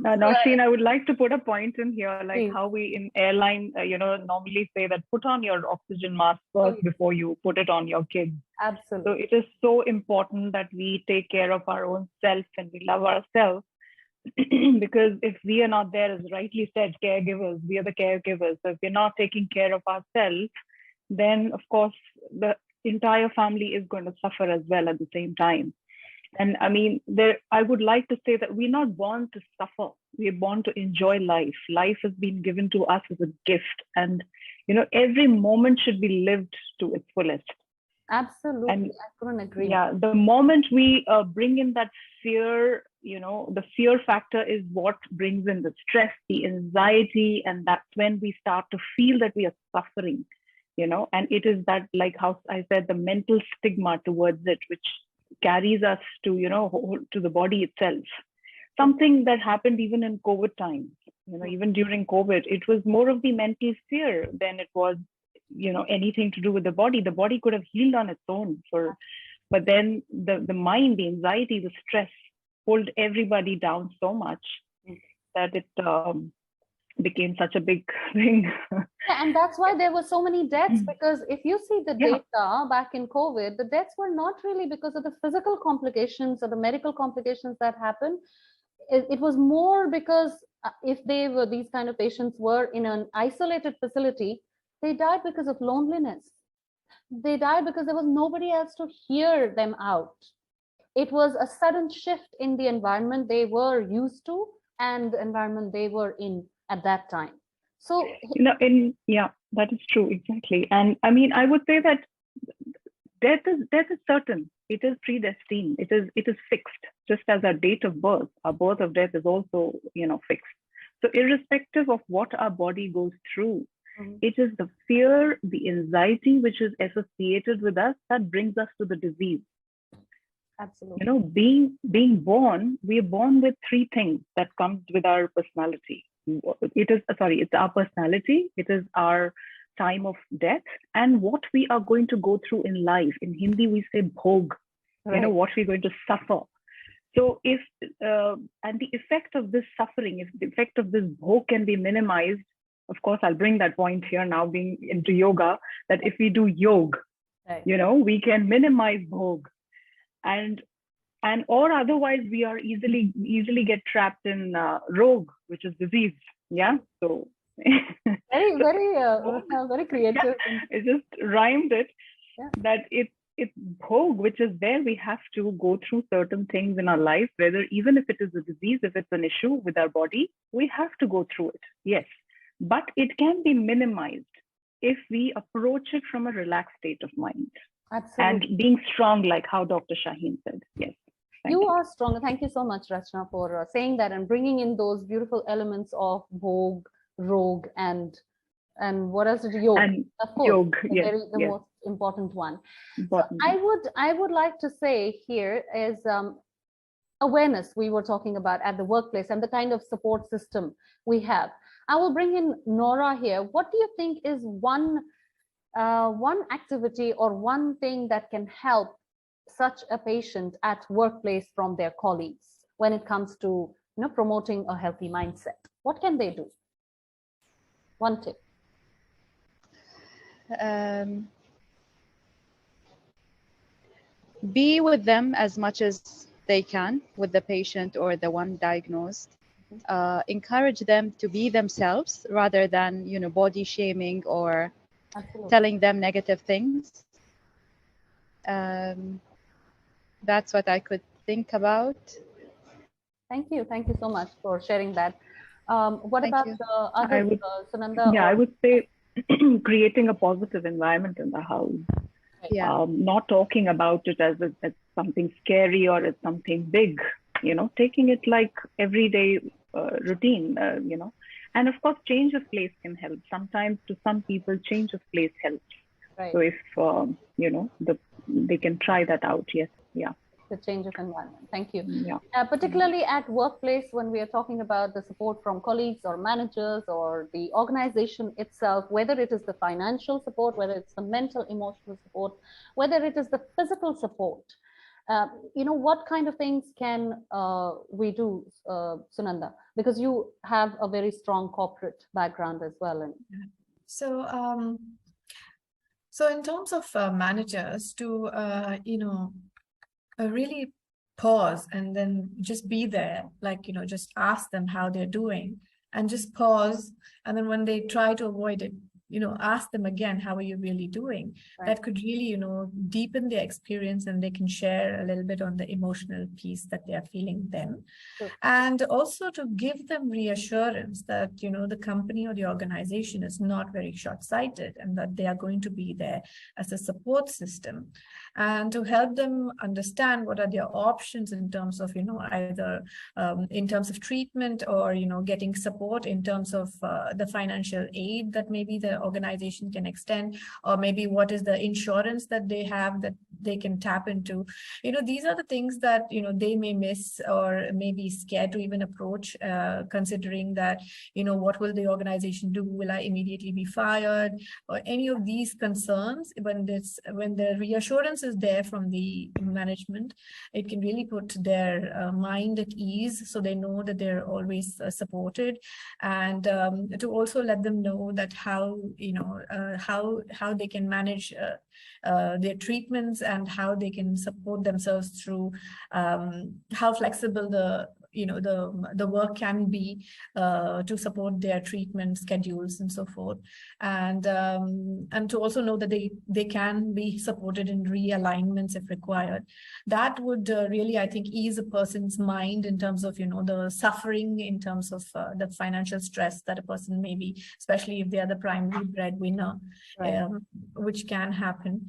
Nausheen, I would like to put a point in here, like how we in airline, normally say that put on your oxygen mask first before you put it on your kids. Absolutely. So it is so important that we take care of our own self and we love ourselves. Because if we are not there, as rightly said, caregivers, we are the caregivers. So if we're not taking care of ourselves, then of course the entire family is going to suffer as well at the same time. And I mean, I would like to say that we're not born to suffer. We're born to enjoy life. Life has been given to us as a gift. And, every moment should be lived to its fullest. Absolutely. And, I couldn't agree. Yeah, the moment we bring in that fear, the fear factor is what brings in the stress, the anxiety, and that's when we start to feel that we are suffering, and it is that, like how I said, the mental stigma towards it, which carries us to, to the body itself. Something that happened even in COVID times, even during COVID, it was more of the mental fear than it was, anything to do with the body. The body could have healed on its own, but then the mind, the anxiety, the stress pulled everybody down so much that it became such a big thing. Yeah, and that's why there were so many deaths, because if you see the data back in COVID, the deaths were not really because of the physical complications or the medical complications that happened. It was more because if these kind of patients were in an isolated facility, they died because of loneliness. They died because there was nobody else to hear them out. It was a sudden shift in the environment they were used to and the environment they were in at that time. So, that is true, exactly. And I mean, I would say that death is certain. It is predestined. It is fixed. Just as our date of birth, our birth of death is also, fixed. So irrespective of what our body goes through, it is the fear, the anxiety which is associated with us that brings us to the disease. Absolutely. Being born, we are born with three things that comes with our personality. It's our personality, it is our time of death, and what we are going to go through in life. In Hindi, we say bhog, what we're going to suffer. So and the effect of this suffering, if the effect of this bhog can be minimized, of course, I'll bring that point here now, being into yoga, that if we do yoga, we can minimize bhog. And or otherwise we are easily get trapped in rog, which is disease. Yeah. So very creative. Yeah, it just rhymed it. Yeah. That it's bhog, which is where we have to go through certain things in our life, whether even if it is a disease, if it's an issue with our body, we have to go through it. Yes. But it can be minimized if we approach it from a relaxed state of mind. Absolutely. And being strong, like how Dr. Shaheen said. Yes. You are strong. Thank you so much, Rachna, for saying that and bringing in those beautiful elements of bhog, rog, and what else? Yoga. And of course, yoga, the most important one. So I would like to say here is awareness we were talking about at the workplace and the kind of support system we have. I will bring in Nora here. What do you think is one activity or one thing that can help such a patient at workplace from their colleagues when it comes to promoting a healthy mindset? What can they do? One tip. be with them as much as they can, with the patient or the one diagnosed. Encourage them to be themselves rather than, you know, body shaming or telling them negative things. That's what I could think about. Thank you so much for sharing that. What Thank about you. the other, Sunanda? Yeah, I would say creating a positive environment in the house. Yeah. Not talking about it as something scary or as something big, you know, taking it like everyday routine, you know. And of course, change of place can help. Sometimes to some people, change of place helps. Right. So if, you know, they can try that out. Yes. Yeah. The change of environment. Thank you. Yeah. Particularly at workplace, when we are talking about the support from colleagues or managers or the organization itself, whether it is the financial support, whether it's the mental, emotional support, whether it is the physical support, you know, what kind of things can we do, Sunanda? Because you have a very strong corporate background as well. And so, so in terms of managers to, you know, really pause and then just be there, like, you know, just ask them how they're doing and just pause. And then when they try to avoid it, you know, ask them again, how are you really doing? Right. That could really, you know, deepen their experience, and they can share a little bit on the emotional piece that they are feeling then. Sure. And also to give them reassurance that, you know, the company or the organization is not very short-sighted and that they are going to be there as a support system, and to help them understand what are their options in terms of, you know, either in terms of treatment or, you know, getting support in terms of the financial aid that maybe the organization can extend, or maybe what is the insurance that they have that they can tap into. You know, these are the things that, you know, they may miss or may be scared to even approach, considering that, you know, what will the organization do? Will I immediately be fired? Or any of these concerns. When the reassurance is there from the management, it can really put their mind at ease, so they know that they're always supported. And to also let them know that how, you know, how they can manage their treatments and how they can support themselves through how flexible the, you know, the work can be to support their treatment schedules and so forth. And to also know that they can be supported in realignments if required. That would really, I think, ease a person's mind in terms of, you know, the suffering, in terms of the financial stress that a person may be, especially if they are the primary breadwinner, right. Which can happen.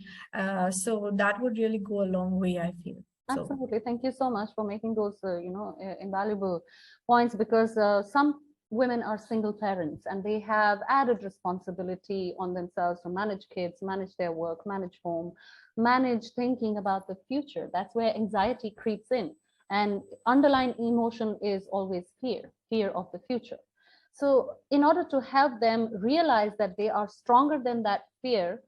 So that would really go a long way, I feel. Absolutely. Thank you so much for making those, you know, invaluable points, because some women are single parents and they have added responsibility on themselves to manage kids, manage their work, manage home, manage thinking about the future. That's where anxiety creeps in. And underlying emotion is always fear of the future. So in order to help them realize that they are stronger than that fear,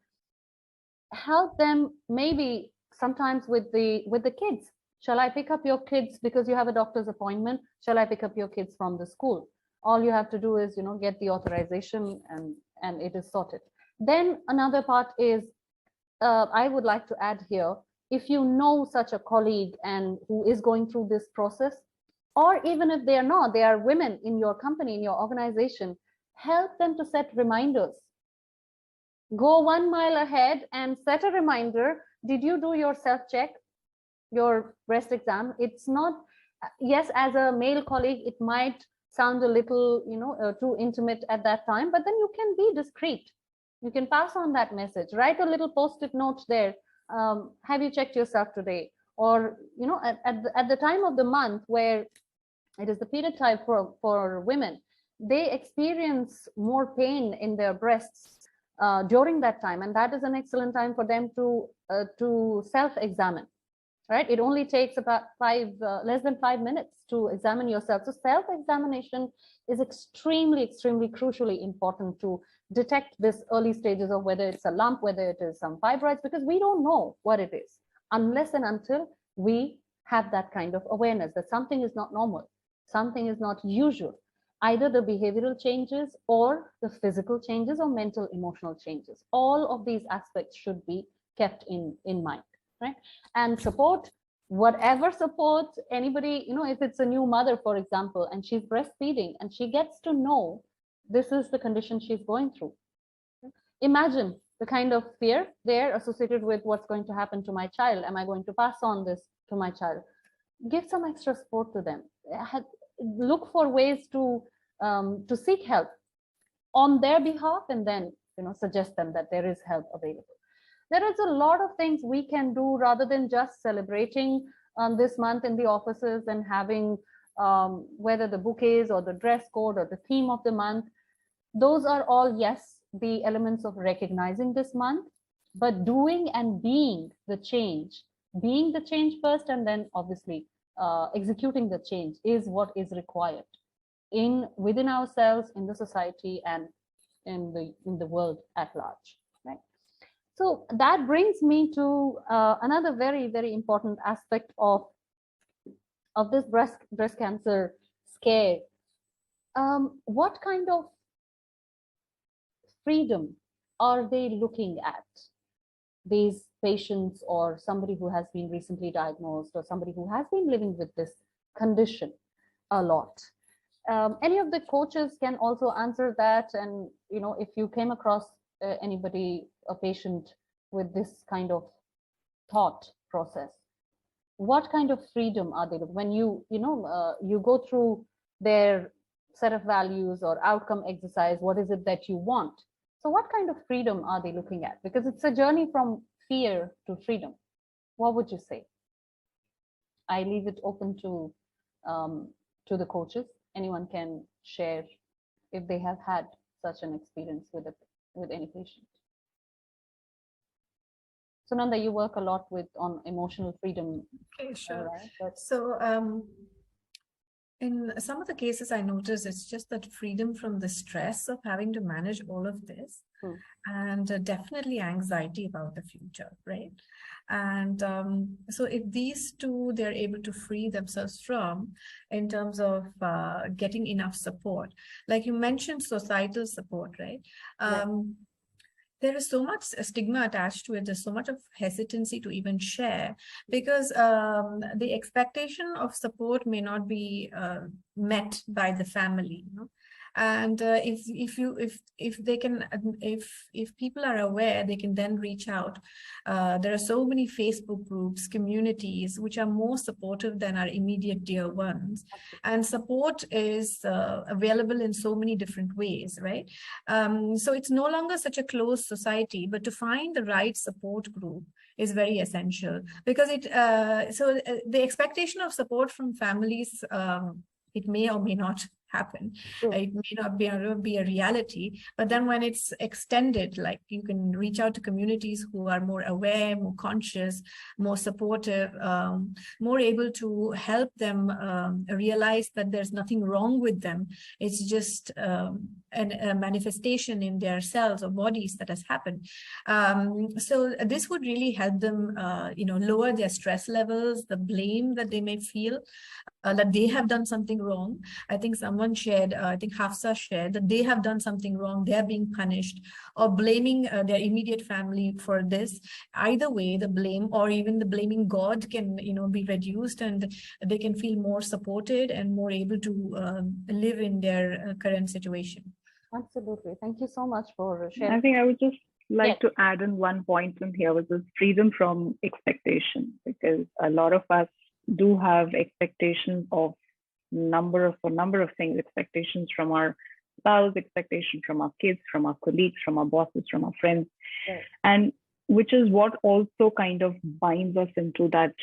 help them maybe sometimes with the kids. Shall I pick up your kids because you have a doctor's appointment? Shall I pick up your kids from the school? All you have to do is, you know, get the authorization and it is sorted. Then another part is, I would like to add here, if you know such a colleague and who is going through this process, or even if they are not, they are women in your company, in your organization, help them to set reminders. Go 1 mile ahead and set a reminder. Did you do your self-check, your breast exam? It's not, yes, as a male colleague, it might sound a little, you know, too intimate at that time, but then you can be discreet. You can pass on that message, write a little post-it note there. Have you checked yourself today? Or, you know, at the time of the month where it is the period time for women, they experience more pain in their breasts during that time, and that is an excellent time for them to self-examine. Right? It only takes about less than 5 minutes to examine yourself. So self-examination is extremely crucially important to detect this early stages of whether it's a lump, whether it is some fibroids, because we don't know what it is unless and until we have that kind of awareness that something is not normal, something is not usual. Either the behavioral changes or the physical changes or mental emotional changes. All of these aspects should be kept in mind. right? And support, whatever support anybody, if it's a new mother, for example, and she's breastfeeding and she gets to know this is the condition she's going through. Imagine the kind of fear there associated with what's going to happen to my child. Am I going to pass on this to my child? Give some extra support to them. Look for ways to seek help on their behalf, and then suggest them that there is help available. There is a lot of things we can do rather than just celebrating this month in the offices and having whether the bouquets or the dress code or the theme of the month. Those are all, yes, the elements of recognizing this month, but doing and being the change first, and then obviously executing the change is what is required within ourselves, in the society, and in the world at large, right? So that brings me to another very, very important aspect of this breast cancer scare. What kind of freedom are they looking at, these patients or somebody who has been recently diagnosed or somebody who has been living with this condition a lot? Any of the coaches can also answer that. And if you came across anybody, a patient with this kind of thought process, what kind of freedom are they looking? When you go through their set of values or outcome exercise, what is it that you want? So what kind of freedom are they looking at? Because it's a journey from fear to freedom. What would you say? I leave it open to the coaches. Anyone can share if they have had such an experience with any patient. So Nanda, you work a lot on emotional freedom. Okay, sure. Right? So in some of the cases, I notice it's just that freedom from the stress of having to manage all of this, and definitely anxiety about the future, right? And so if these two, they're able to free themselves from in terms of getting enough support, like you mentioned, societal support, right? There is so much stigma attached to it. There's so much of hesitancy to even share, because the expectation of support may not be met by the family, And if people are aware, they can then reach out. There are so many Facebook groups, communities, which are more supportive than our immediate dear ones. And support is available in so many different ways, right? So it's no longer such a closed society, but to find the right support group is very essential, because the expectation of support from families, it may or may not happen. It may not be a reality, but then when it's extended, like you can reach out to communities who are more aware, more conscious, more supportive, more able to help them realize that there's nothing wrong with them. It's just a manifestation in their cells or bodies that has happened. So this would really help them, lower their stress levels, the blame that they may feel, that they have done something wrong. I think someone shared, I think Hafsa shared, that they have done something wrong, they're being punished, or blaming their immediate family for this. Either way, the blame or even the blaming God can, be reduced, and they can feel more supported and more able to live in their current situation. Absolutely. Thank you so much for sharing. I think I would just like to add in one point in here, which is freedom from expectation, because a lot of us do have expectations of number of things, expectations from our spouse, expectations from our kids, from our colleagues, from our bosses, from our friends, and which is what also kind of binds us into that,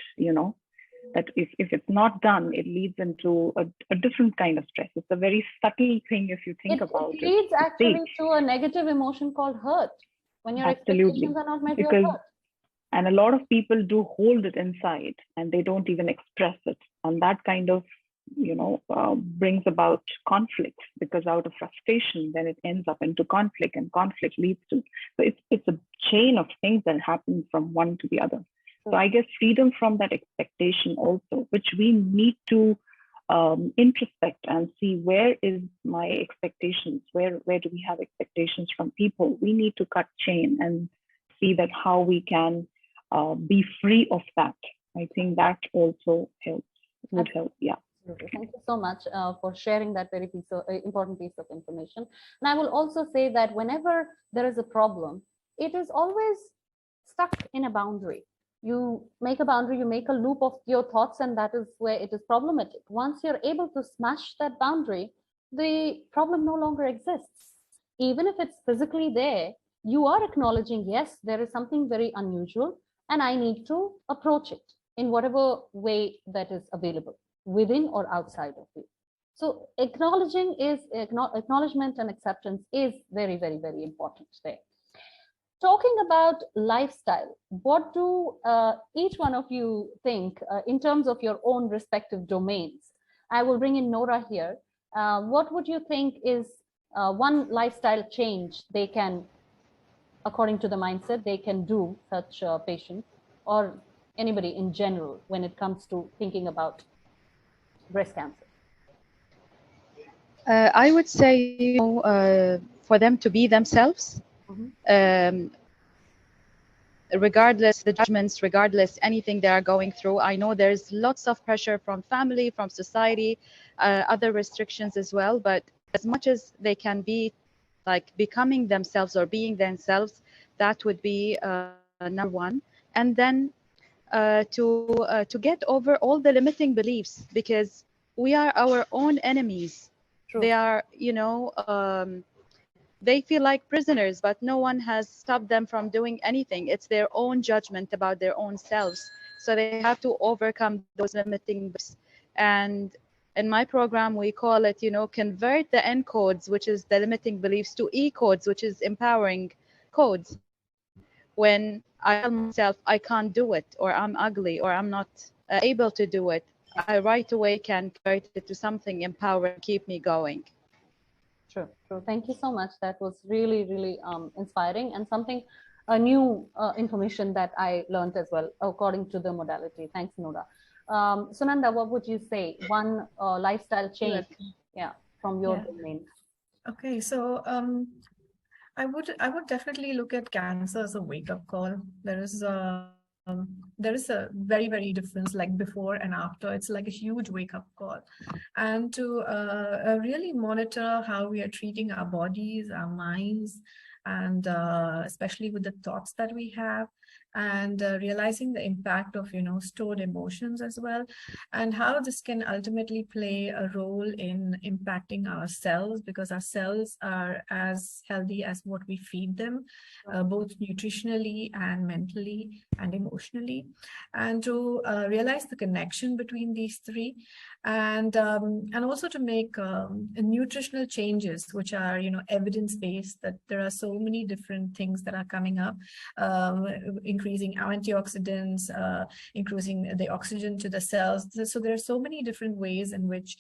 that if it's not done, it leads into a different kind of stress. It's a very subtle thing if you think about it. It leads actually to a negative emotion called hurt. When your expectations are not met, you're hurt. And a lot of people do hold it inside and they don't even express it. And that kind of, brings about conflict, because out of frustration, then it ends up into conflict, and conflict leads to, so it's a chain of things that happen from one to the other. So I guess freedom from that expectation also, which we need to introspect and see, where is my expectations? Where do we have expectations from people? We need to cut chain and see that how we can be free of that. I think that also would help. Yeah. Absolutely. Thank you so much for sharing that very important piece of information. And I will also say that whenever there is a problem, it is always stuck in a boundary. You make a boundary, you make a loop of your thoughts, and that is where it is problematic. Once you're able to smash that boundary, the problem no longer exists. Even if it's physically there, you are acknowledging, yes, there is something very unusual, and I need to approach it in whatever way that is available, within or outside of you. So acknowledgement and acceptance is very, very, very important there. Talking about lifestyle, what do each one of you think in terms of your own respective domains? I will bring in Nora here. What would you think is one lifestyle change they can, according to the mindset, they can do, such a patient or anybody in general, when it comes to thinking about breast cancer? I would say, for them to be themselves, regardless the judgments, regardless anything they are going through. I know there's lots of pressure from family, from society, other restrictions as well, but as much as they can be like becoming themselves or being themselves, that would be number one. And then to get over all the limiting beliefs, because we are our own enemies. True. They are, they feel like prisoners, but no one has stopped them from doing anything. It's their own judgment about their own selves. So they have to overcome those limiting beliefs. And in my program, we call it, convert the N codes, which is the limiting beliefs, to E codes, which is empowering codes. When I tell myself I can't do it, or I'm ugly, or I'm not able to do it, I right away can convert it to something empowering, keep me going. True. Thank you so much. That was really, really inspiring, and something, a new information that I learned as well, according to the modality. Thanks, Nora. Sunanda, what would you say? One lifestyle change, from your domain. Okay, so I would definitely look at cancer as a wake-up call. There is a very, very difference, like before and after. It's like a huge wake-up call, and to really monitor how we are treating our bodies, our minds, and especially with the thoughts that we have, and realizing the impact of stored emotions as well, and how this can ultimately play a role in impacting our cells, because our cells are as healthy as what we feed them, both nutritionally and mentally and emotionally, and to realize the connection between these three, and also to make nutritional changes which are evidence-based, that there are so many different things that are coming up, increasing antioxidants, increasing the oxygen to the cells. So there are so many different ways in which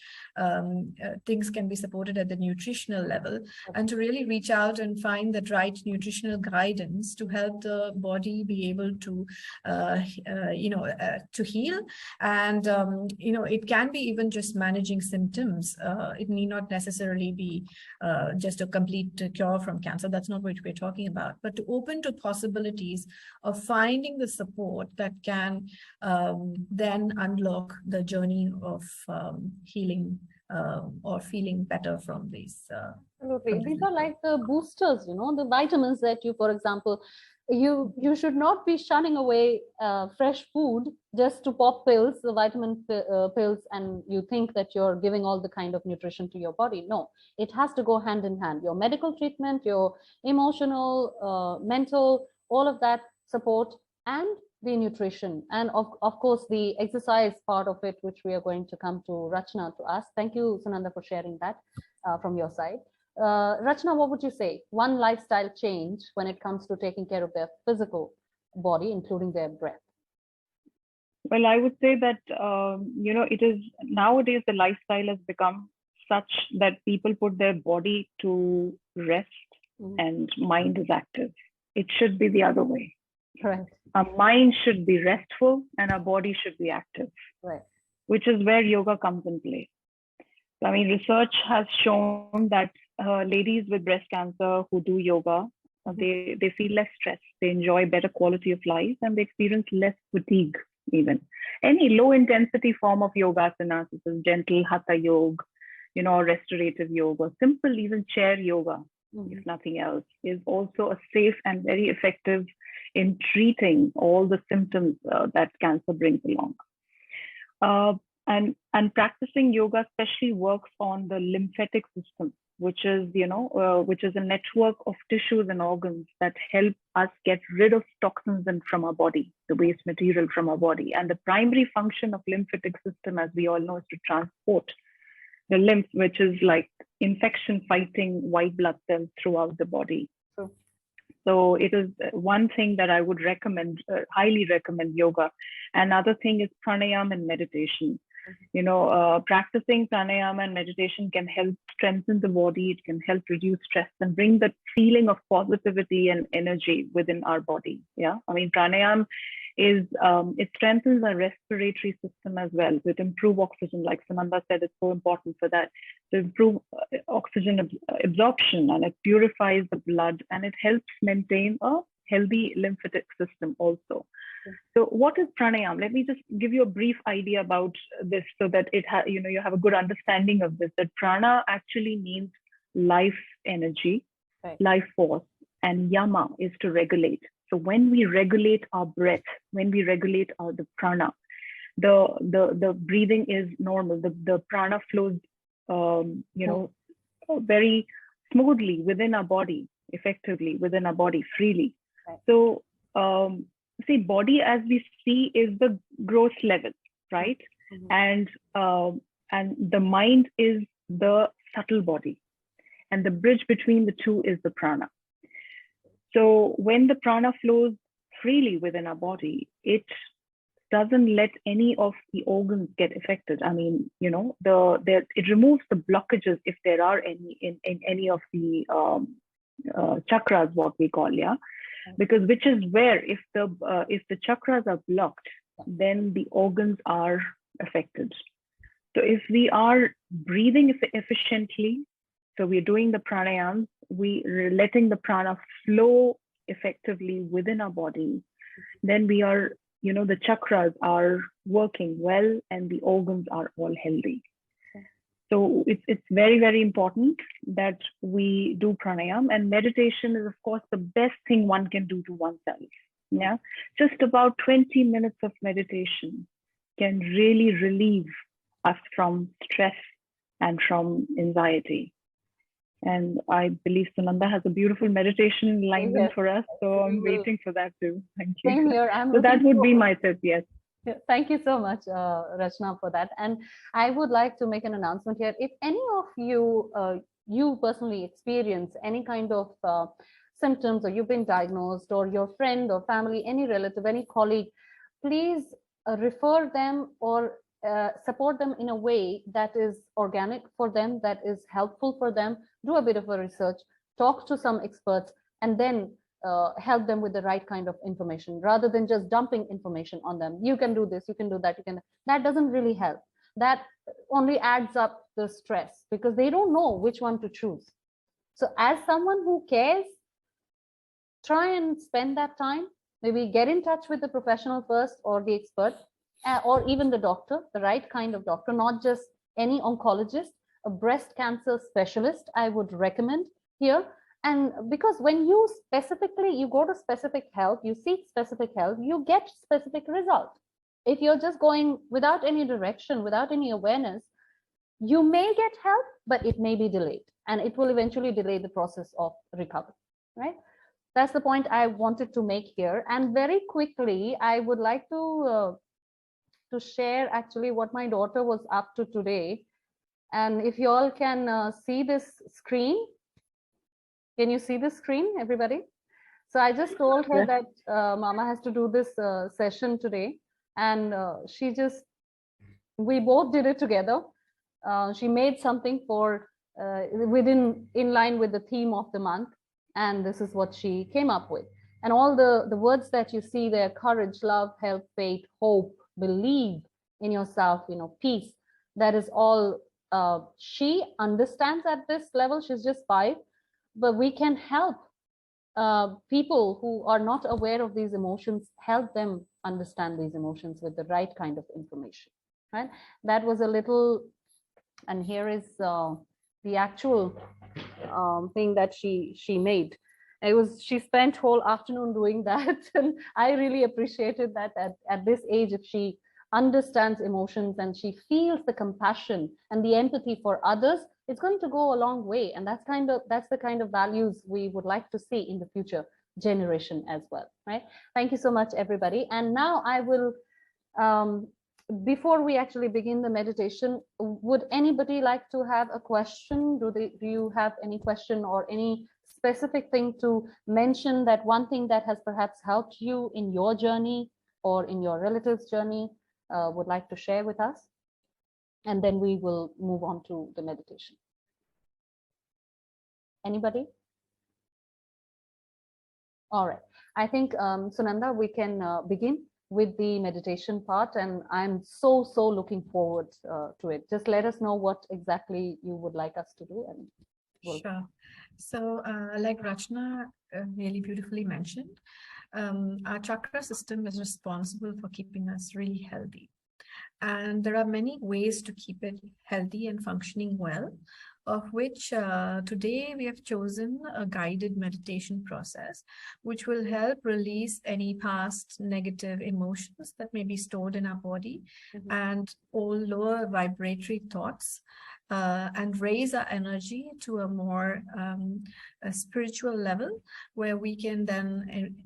things can be supported at the nutritional level, and to really reach out and find that right nutritional guidance to help the body be able to to heal. And it can be even just managing symptoms. It need not necessarily be just a complete cure from cancer. That's not what we're talking about, but to open to possibilities of finding the support that can then unlock the journey of healing or feeling better from these. Absolutely. These are like the boosters, the vitamins that you, for example, you should not be shunning away fresh food just to pop pills, the vitamin pills, and you think that you're giving all the kind of nutrition to your body. No, it has to go hand in hand. Your medical treatment, your emotional, mental, all of that support, and the nutrition, and of course the exercise part of it, which we are going to come to Rachna to ask. Thank you, Sunanda, for sharing that from your side. Rachna, what would you say? One lifestyle change when it comes to taking care of their physical body, including their breath. Well, I would say that, it is nowadays the lifestyle has become such that people put their body to rest and mind is active. It should be the other way. Right. Our mind should be restful and our body should be active, right, which is where yoga comes in play. I mean, research has shown that ladies with breast cancer who do yoga They feel less stress, they enjoy better quality of life, and they experience less fatigue even. Any low intensity form of yogasana, such as gentle hatha yoga, or restorative yoga, or simple even chair yoga, if nothing else, is also a safe and very effective in treating all the symptoms that cancer brings along. And practicing yoga especially works on the lymphatic system, which is a network of tissues and organs that help us get rid of toxins from our body, the waste material from our body. And the primary function of lymphatic system, as we all know, is to transport the lymph, which is like infection fighting white blood cells throughout the body. So it is one thing that I would recommend, highly recommend yoga. Another thing is pranayama and meditation. Practicing pranayama and meditation can help strengthen the body. It can help reduce stress and bring that feeling of positivity and energy within our body. Yeah, I mean, pranayama is it strengthens our respiratory system as well. It improves oxygen, like Samantha said, it's so important for that, to improve oxygen absorption, and it purifies the blood, and it helps maintain a healthy lymphatic system also. So what is pranayama? Let me just give you a brief idea about this so that you have a good understanding of this. That prana actually means life energy, life force, and yama is to regulate. So when we regulate our breath, when we regulate the prana, the breathing is normal. The prana flows, very smoothly within our body, effectively within our body, freely. So see, body as we see is the gross level, right? And the mind is the subtle body, and the bridge between the two is the prana. So when the prana flows freely within our body, it doesn't let any of the organs get affected. I mean, it removes the blockages if there are any in any of the chakras, what we call, because which is where if the chakras are blocked, then the organs are affected. So if we are breathing efficiently, so we're doing the pranayams, we're letting the prana flow effectively within our body, then we are, the chakras are working well and the organs are all healthy. So it's very, very important that we do pranayam, and meditation is, of course, the best thing one can do to oneself. Yeah, just about 20 minutes of meditation can really relieve us from stress and from anxiety. And I believe Sunanda has a beautiful meditation lined in for us, so I'm waiting for that too. Thank you. Same here. So that would be my tip, yes. Thank you so much, Rachna, for that. And I would like to make an announcement here. If any of you, you personally experience any kind of symptoms, or you've been diagnosed, or your friend or family, any relative, any colleague, please refer them or support them in a way that is organic for them, that is helpful for them. Do a bit of a research, talk to some experts, and then help them with the right kind of information, rather than just dumping information on them. You can do this, you can do that, that doesn't really help. That only adds up the stress, because they don't know which one to choose. So as someone who cares, try and spend that time, maybe get in touch with the professional first, or the expert, or even the doctor, the right kind of doctor, not just any oncologist, a breast cancer specialist I would recommend here. And because when you go to specific help, you seek specific help, you get specific result. If you're just going without any direction, without any awareness, you may get help, but it may be delayed, and it will eventually delay the process of recovery, right? That's the point I wanted to make here. And very quickly, I would like to share actually what my daughter was up to today. And if you all can see this screen, can you see the screen, everybody? So I just told her that Mama has to do this session today, and we both did it together. She made something for in line with the theme of the month, and this is what she came up with. And all the words that you see there: courage, love, help, faith, hope, believe in yourself, peace. That is all she understands at this level. She's just 5. But we can help people who are not aware of these emotions, help them understand these emotions with the right kind of information, right? That was a little, and here is the actual thing that she made. She spent whole afternoon doing that, and I really appreciated that at this age, if she understands emotions and she feels the compassion and the empathy for others, it's going to go a long way. And that's the kind of values we would like to see in the future generation as well, right? Thank you so much, everybody. And now I will, before we actually begin the meditation, would anybody like to have a question? Do you have any question or any specific thing to mention, that one thing that has perhaps helped you in your journey or in your relatives' journey, would like to share with us? And then we will move on to the meditation. Anybody? All right. I think, Sunanda, we can begin with the meditation part, and I'm so looking forward to it. Just let us know what exactly you would like us to do. And Sure. So like Rachna really beautifully mentioned, our chakra system is responsible for keeping us really healthy. And there are many ways to keep it healthy and functioning well, of which today we have chosen a guided meditation process, which will help release any past negative emotions that may be stored in our body, and all lower vibratory thoughts, and raise our energy to a more a spiritual level, where we can then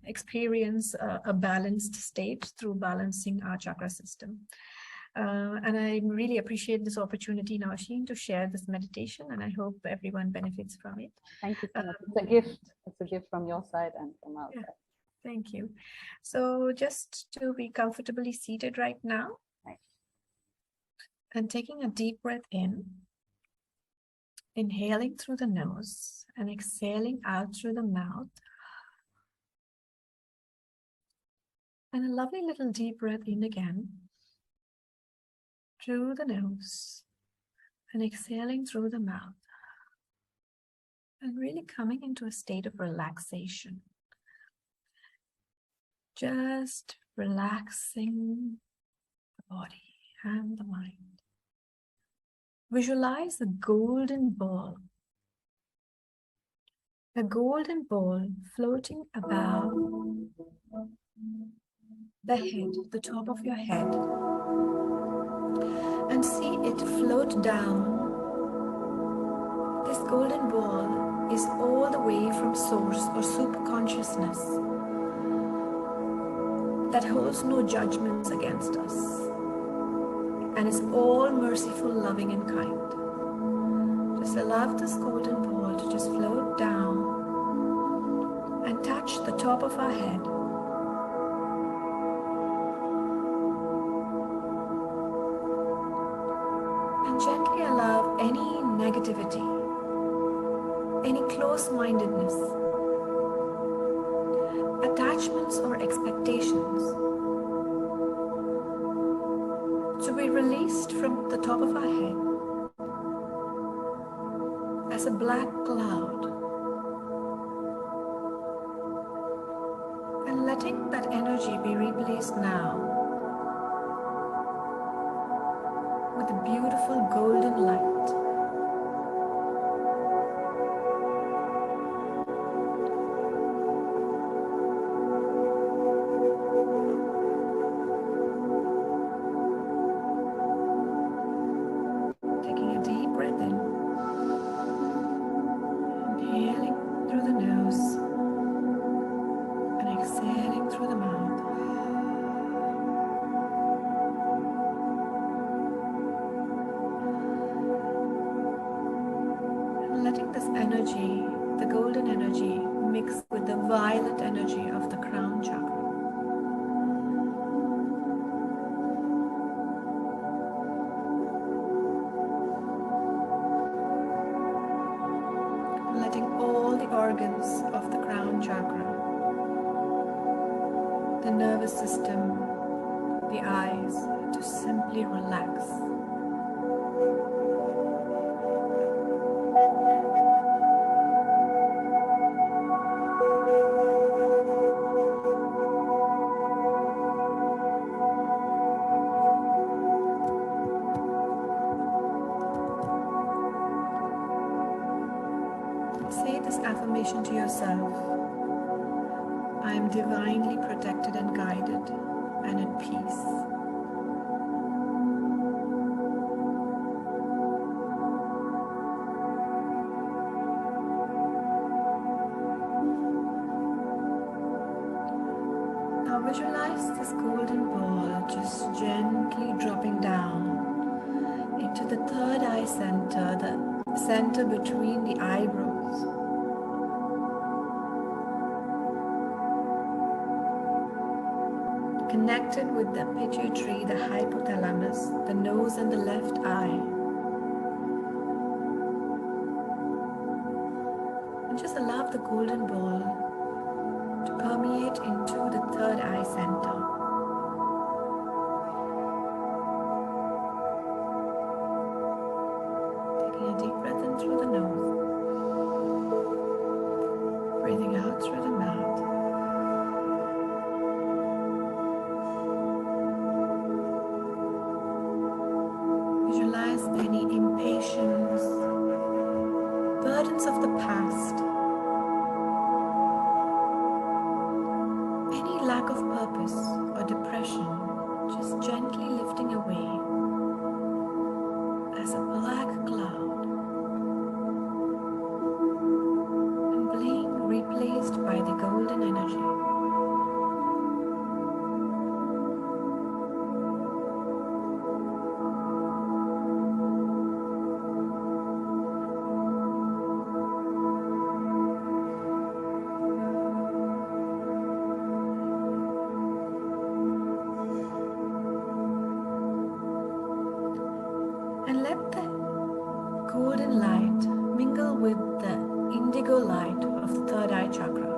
experience a balanced state through balancing our chakra system. And I really appreciate this opportunity, Nausheen, to share this meditation, and I hope everyone benefits from it. Thank you so much. It's a gift. It's a gift from your side and from our side. Thank you. So just to be comfortably seated right now, and taking a deep breath in, inhaling through the nose and exhaling out through the mouth. And a lovely little deep breath in again, through the nose, and exhaling through the mouth. And really coming into a state of relaxation. Just relaxing the body and the mind. Visualize a golden ball. A golden ball floating above the head, the top of your head, and see it float down. This golden ball is all the way from source or super consciousness that holds no judgments against us and is all merciful, loving, and kind. Just allow this golden ball to just float down and touch the top of our head. Gently allow any negativity, any close-mindedness, attachments or expectations to be released from the top of our head as a black cloud, and letting that energy be replaced now with a beautiful golden light. Taking a deep breath in, inhaling through the nose and exhaling through the mouth. Letting this energy, the golden energy, mix with the violet energy of the crown chakra. Letting all the organs of the crown chakra, the nervous system, the eyes, to simply relax. this affirmation to yourself. I am divinely protected and guided and at peace. Now visualize this golden ball just gently dropping down into the third eye center, the center between the eyebrows. Connected with the pituitary, the hypothalamus, the nose and the left eye. And just allow the golden ball to permeate into the third eye center. Taking a deep breath in through the nose. Breathing out through the mouth. Visualize any impatience, burdens of the past, any lack of purpose or depression, just gently lifting away as a black cloud and being replaced by the golden energy. And let the golden light mingle with the indigo light of the third eye chakra.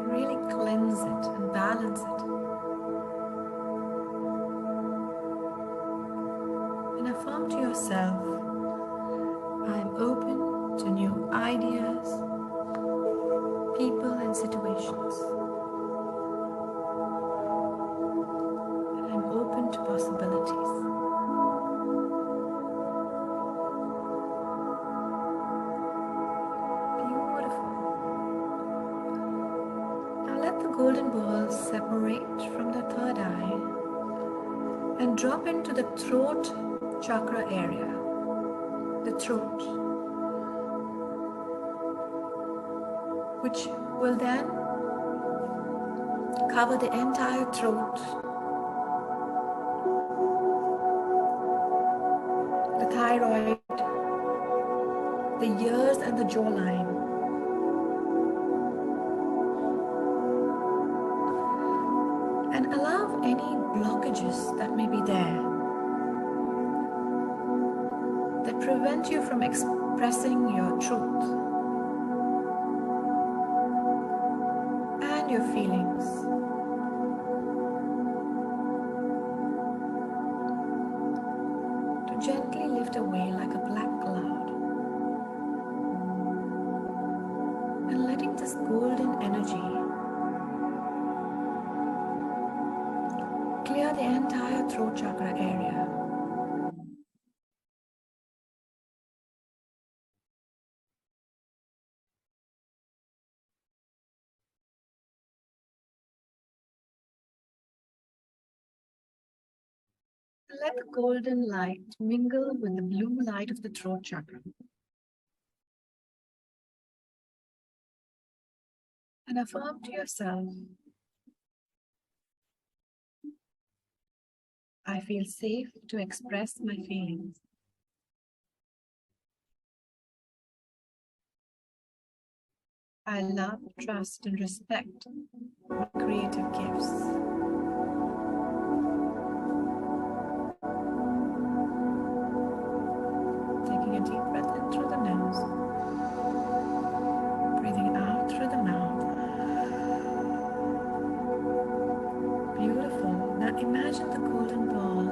Really cleanse it and balance it. And affirm to yourself, I am open to new ideas, people and situations. I'm open to possibilities. Beautiful. Now let the golden ball separate from the third eye and drop into the throat chakra area. The throat, which will then cover the entire throat, the thyroid, the ears and the jawline. And allow any blockages that may be there that prevent you from expressing your truth and your feelings. To gently lift away like a black cloud and letting this golden energy clear the entire throat chakra area. Let the golden light mingle with the blue light of the throat chakra. And affirm to yourself, I feel safe to express my feelings. I love, trust, and respect my creative gifts. Taking a deep breath in through the nose, breathing out through the mouth. Beautiful. Now imagine the golden ball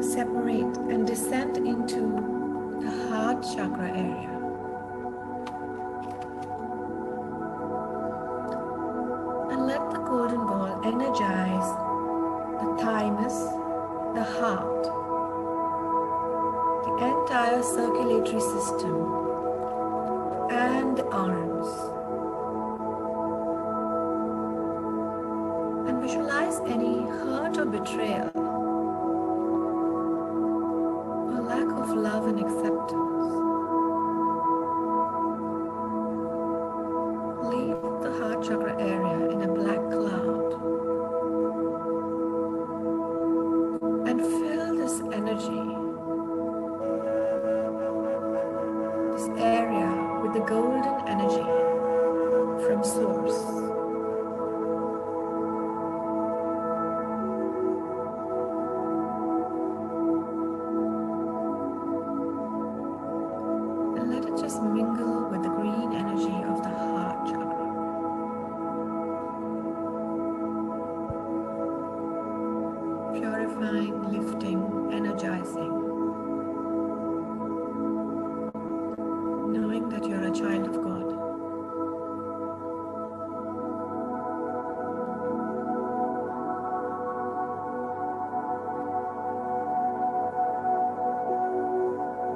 separate and descend into the heart chakra area. And let the golden ball energize the thymus, heart, the entire circulatory system, and the arms. And visualize any hurt or betrayal, or lack of love and acceptance. Leave the heart chakra area in a black cloud and fill this energy, this area, with the golden energy from source. And let it just mingle with the green energy of the heart chakra. Purifying, lifting, energizing. Knowing that you're a child of God.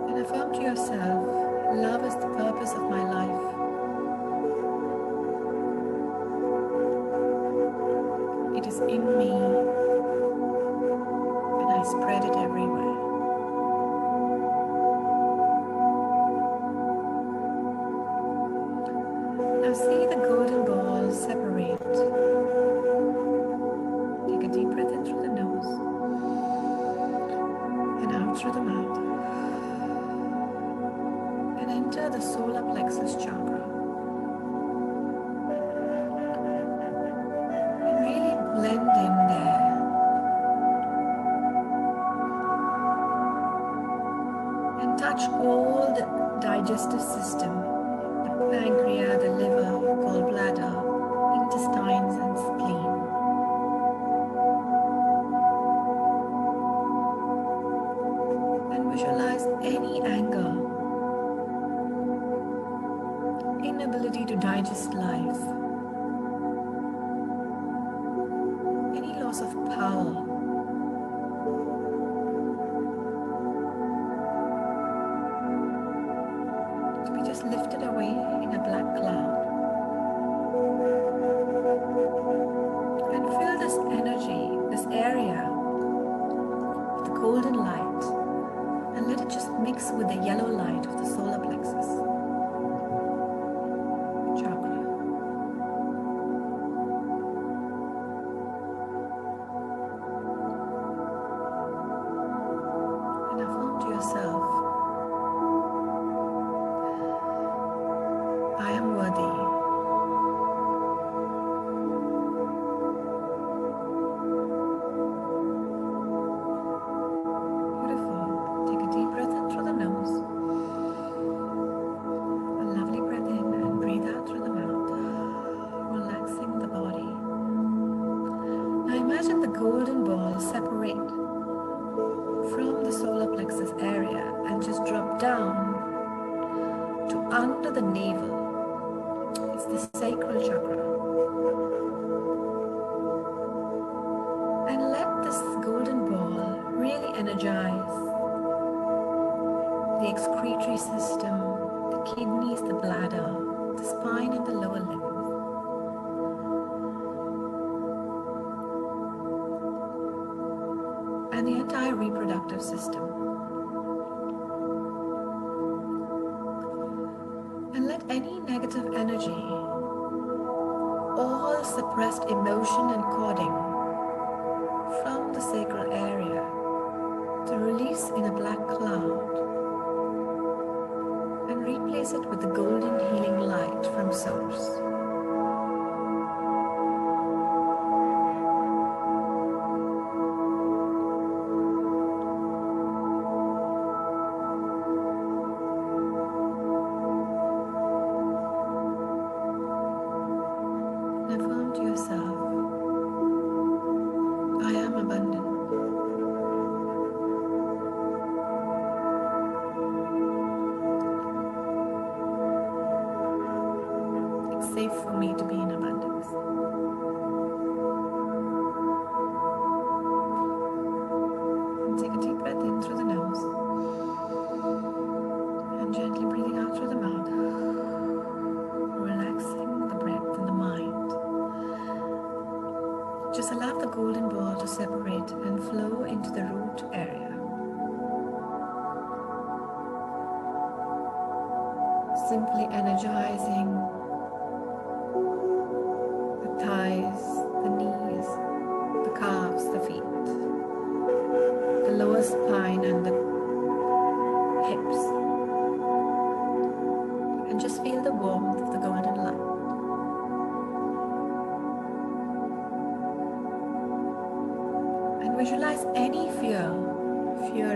And affirm to yourself, love is the purpose of my life. It is in me, and I spread it everywhere. Now see the golden balls separate. Take a deep breath in through the nose and out through the mouth. And enter the solar plexus chakra. And really blend in there. And touch all the digestive system, the pancreas, the liver, gallbladder, intestines, and spleen. And visualize any anger, inability to digest life, any loss of power, to be just lifted away in a black cloud. And fill this energy, this area, with the golden light, and let it just mix with the yellow light of the solar plexus chakra. And affirm to yourself, I am worthy. Beautiful. Take a deep breath in through the nose. A lovely breath in and breathe out through the mouth, relaxing the body. Now imagine the golden balls separate from the solar plexus area and just drop down to under the navel. It's the sacral chakra. And let this golden ball really energize the excretory system, the kidneys, the bladder, the spine, and the lower limbs. And the entire reproductive system. And let any negative energy, all suppressed emotion and coding from the sacral area to release in a black cloud and replace it with the golden healing light from source. And affirm to yourself, into the root area. Simply energizing the thighs, the knees, the calves, the feet, the lower spine and the hips. And just feel the warmth of the golden light. And visualize any fear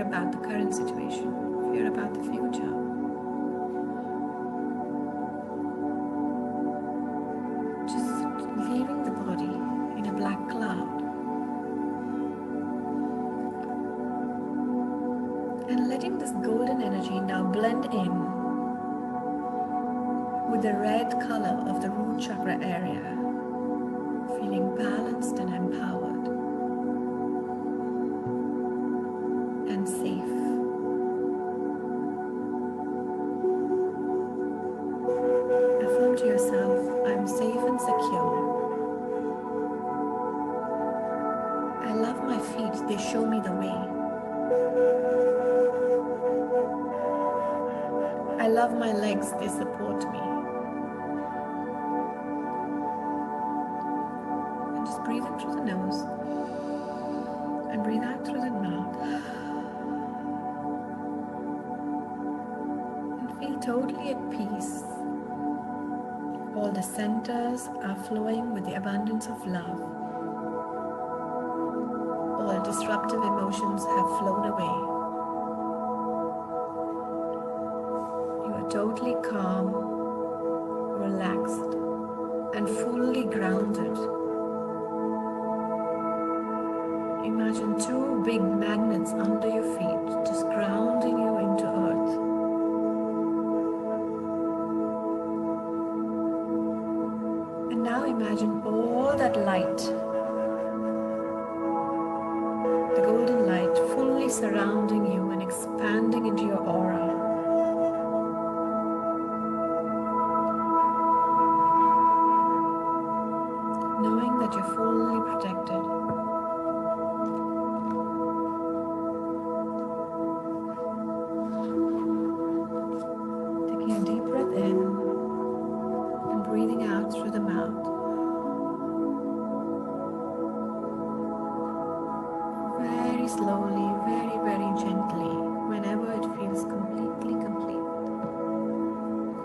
about the current situation, fear about the future. Just leaving the body in a black cloud. And letting this golden energy now blend in with the red color of the root chakra area, feeling balanced and empowered and safe. Affirm to yourself, I'm safe and secure. I love my feet, they show me the way. I love my legs, they support me. And just breathe in through the nose and breathe out through the mouth. And feel totally at peace. All the centers are flowing with the abundance of love. All disruptive emotions have flown away. You are totally calm, relaxed, and fully grounded. Imagine two big magnets under your feet, just grounding you into earth. And now imagine all that light, the golden light, fully surrounding you and expanding into your aura. Knowing that you're fully protected. Taking a deep breath in and breathing out through the mouth. Very slowly, very, very gently, whenever it feels completely complete,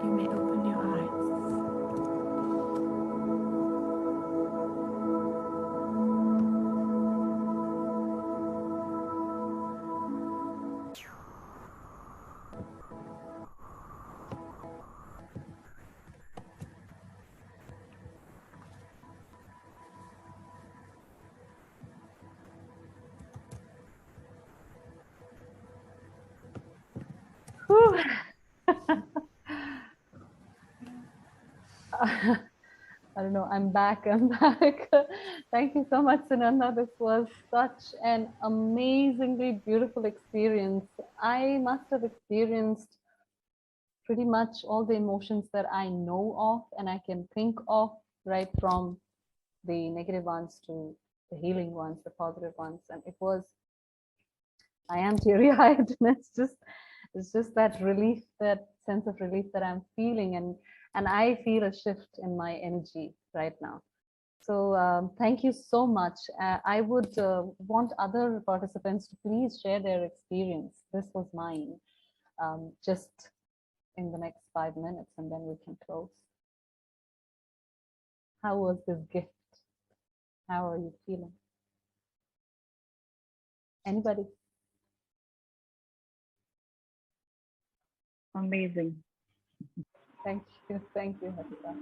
you may open your eyes. Whew. I don't know, I'm back. Thank you so much, Sunanda. This was such an amazingly beautiful experience. I must have experienced pretty much all the emotions that I know of and I can think of, right from the negative ones to the healing ones, the positive ones. And it was, I am teary-eyed, and it's just that relief, that sense of relief that I'm feeling, and I feel a shift in my energy right now. So thank you so much. I would want other participants to please share their experience. This was mine, just in the next 5 minutes, and then we can close. How was this gift? How are you feeling? Anybody? Amazing. Thank you, Harita.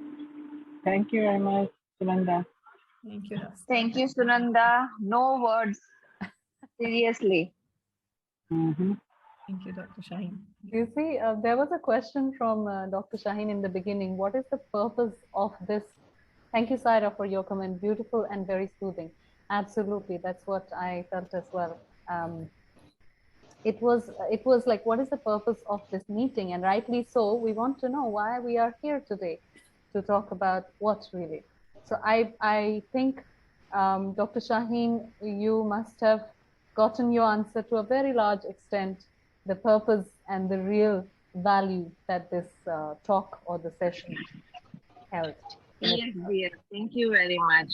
Thank you very much, Sunanda. Thank you, Rasta. Thank you, Sunanda. No words. Seriously. Mm-hmm. Thank you, Dr. Shaheen. You see, there was a question from Dr. Shaheen in the beginning. What is the purpose of this? Thank you, Saira, for your comment. Beautiful and very soothing. Absolutely, that's what I felt as well. It was like, what is the purpose of this meeting? And rightly so, we want to know why we are here today to talk about what really. So I think, Dr. Shaheen, you must have gotten your answer to a very large extent, the purpose and the real value that this talk or the session held. Yes, dear. Thank you very much.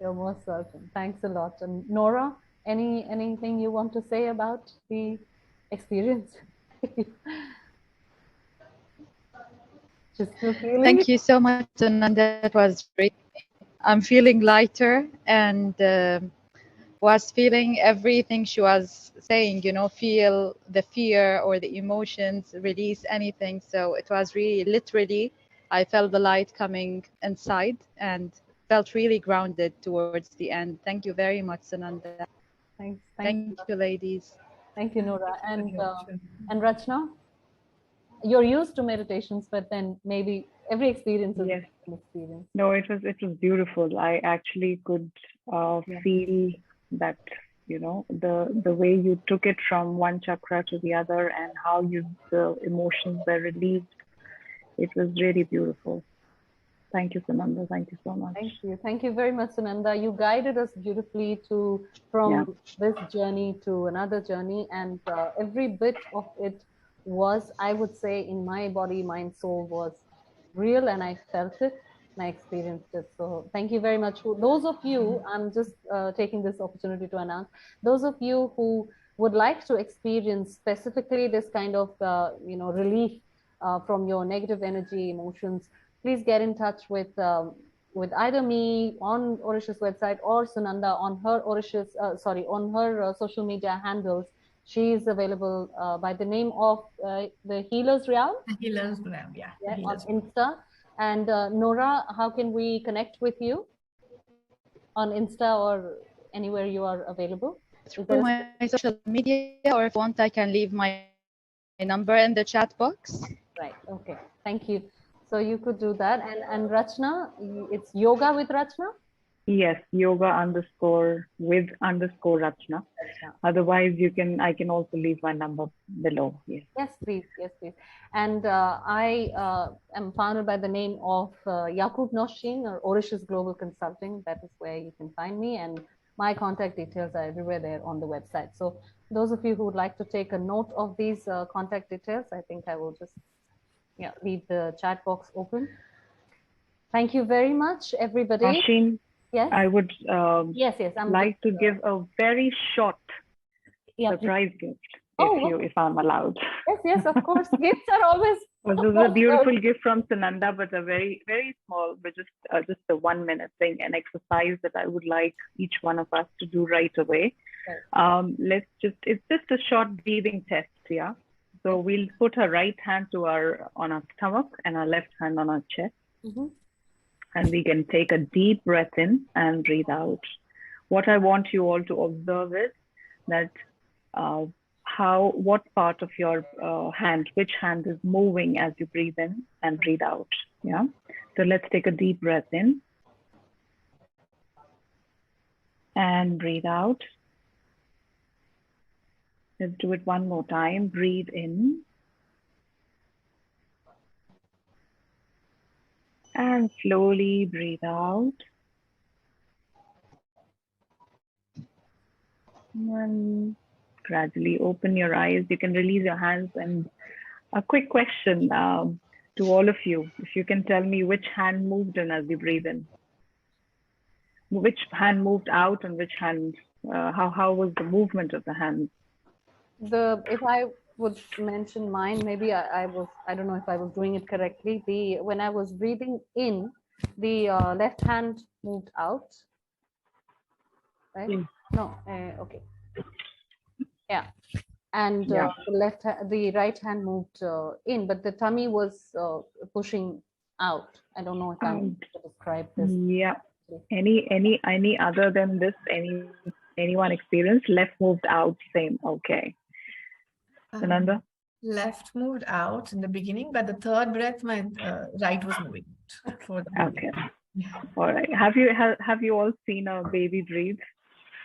You're most welcome. Thanks a lot. And Nora, anything you want to say about the experience? Just feeling Thank you so much, Sunanda. It was great. I'm feeling lighter and was feeling everything she was saying, you know, feel the fear or the emotions, release anything. So it was really literally, I felt the light coming inside and felt really grounded towards the end. Thank you very much, Sunanda. Thanks. Thank you, ladies. Thank you, Nora. And Rachna, you're used to meditations, but then maybe every experience is Yes. an experience. No, it was beautiful. I actually could feel that, you know, the way you took it from one chakra to the other and how the emotions were released. It was really beautiful. Thank you, Sunanda. Thank you so much. Thank you. Thank you very much, Sunanda. You guided us beautifully from this journey to another journey, and every bit of it was, I would say, in my body, mind, soul, was real, and I felt it and I experienced it. So thank you very much. Those of you, I'm just taking this opportunity to announce, those of you who would like to experience specifically this kind of, you know, relief from your negative energy, emotions, please get in touch with either me on Auracious website or Sunanda on her Auracious, on her social media handles. She is available by the name of the Healers Realm. The Healers Realm, yeah. On Insta. And Nora, how can we connect with you on Insta or anywhere you are available? Through my social media, or if you want, I can leave my number in the chat box. Right. Okay. Thank you. So you could do that. And Rachna, it's yoga with Rachna? Yes, yoga_with_Rachna. Otherwise, I can also leave my number below. Yes. Yes, please. Yes, please. And I am founded by the name of Yaqub Noshin, or Auracious Global Consulting. That is where you can find me, and my contact details are everywhere there on the website. So those of you who would like to take a note of these contact details, I think I will just leave the chat box open. Thank you very much, everybody. Ashin, yes, I would I'm like to give a very short surprise gift, if I'm allowed. Yes, of course. Gifts are always. This is a beautiful gift from Sunanda, but a very, very small, but just a 1 minute thing, an exercise that I would like each one of us to do right away. Right. It's just a short breathing test, yeah. So we'll put our right hand on our stomach and our left hand on our chest. Mm-hmm. And we can take a deep breath in and breathe out. What I want you all to observe is that what part of your hand, which hand is moving as you breathe in and breathe out. Yeah. So let's take a deep breath in and breathe out. Let's do it one more time. Breathe in and slowly breathe out. And gradually open your eyes. You can release your hands. And a quick question to all of you. If you can tell me which hand moved in as you breathe in. Which hand moved out and which hand, how was the movement of the hands? If I would mention mine, maybe I don't know if I was doing it correctly. When I was breathing in, the left hand moved out, right? No, okay. Yeah, and the right hand moved in, but the tummy was pushing out. I don't know if I'm able to describe this. Yeah. Any other than this? Anyone experienced left moved out? Same. Okay. Sunanda? Left moved out in the beginning, but the third breath, my right was moving out. For the okay. Yeah. All right. Have you all seen a baby breathe?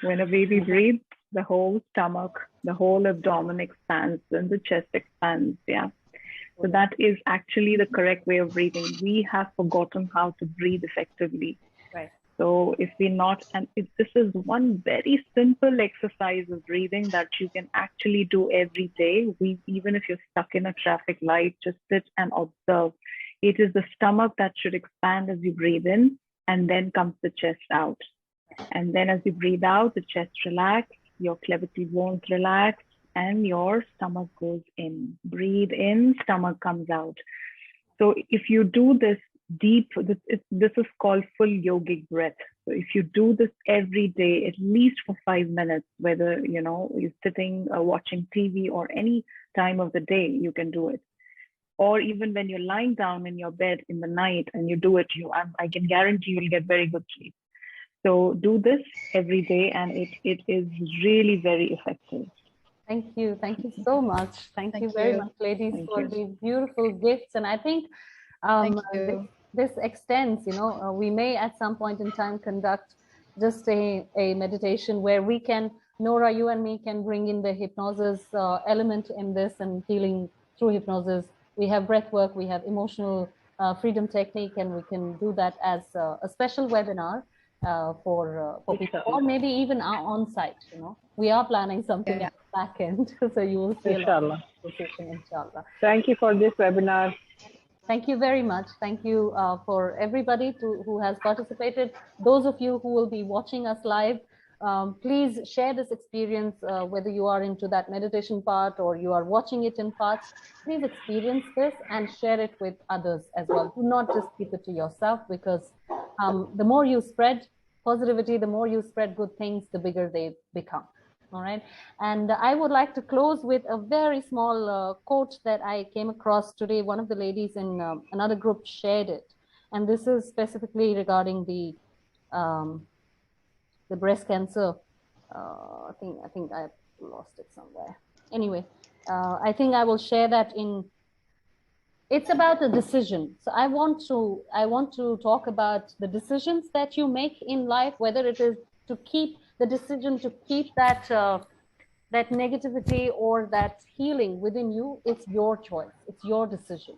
When a baby breathes, the whole stomach, the whole abdomen expands and the chest expands. Yeah. So that is actually the correct way of breathing. We have forgotten how to breathe effectively. Right. So if we not, and if this is one very simple exercise of breathing that you can actually do every day. Even if you're stuck in a traffic light, just sit and observe. It is the stomach that should expand as you breathe in, and then comes the chest out. And then as you breathe out, the chest relax, your cavity bones relax, and your stomach goes in. Breathe in, stomach comes out. So if you do this deep, this is called full yogic breath. So if you do this every day, at least for 5 minutes, whether you're sitting watching TV or any time of the day, you can do it. Or even when you're lying down in your bed in the night and you do it, I can guarantee you'll get very good sleep. So do this every day, and it is really very effective. Thank you so much. Thank you very much, ladies, for these beautiful gifts. And I think this extends, we may at some point in time conduct just a meditation where we can, Nora, you and me can bring in the hypnosis element in this, and healing through hypnosis. We have breath work, we have emotional freedom technique, and we can do that as a special webinar for people, or maybe even on site. We are planning something at the back end, so you will see Inshallah. Inshallah. Thank you for this webinar. Thank you very much. Thank you for everybody who has participated. Those of you who will be watching us live, please share this experience, whether you are into that meditation part or you are watching it in parts. Please experience this and share it with others as well. Do not just keep it to yourself, because the more you spread positivity, the more you spread good things, the bigger they become. All right. And I would like to close with a very small quote that I came across today. One of the ladies in another group shared it. And this is specifically regarding the breast cancer. I think I lost it somewhere. Anyway, I think I will share that it's about a decision. So I want to talk about the decisions that you make in life, whether it is to keep the decision to keep that that negativity or that healing within you. It's your choice. It's your decision.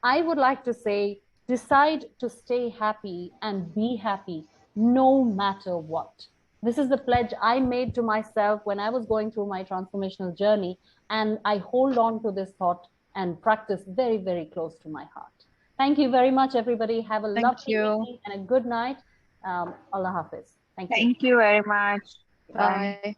I would like to say, decide to stay happy and be happy no matter what. This is the pledge I made to myself when I was going through my transformational journey, and I hold on to this thought and practice very, very close to my heart. Thank you very much, everybody. Have a lovely evening and a good night. Allah Hafiz. Thank you. Thank you very much. Bye.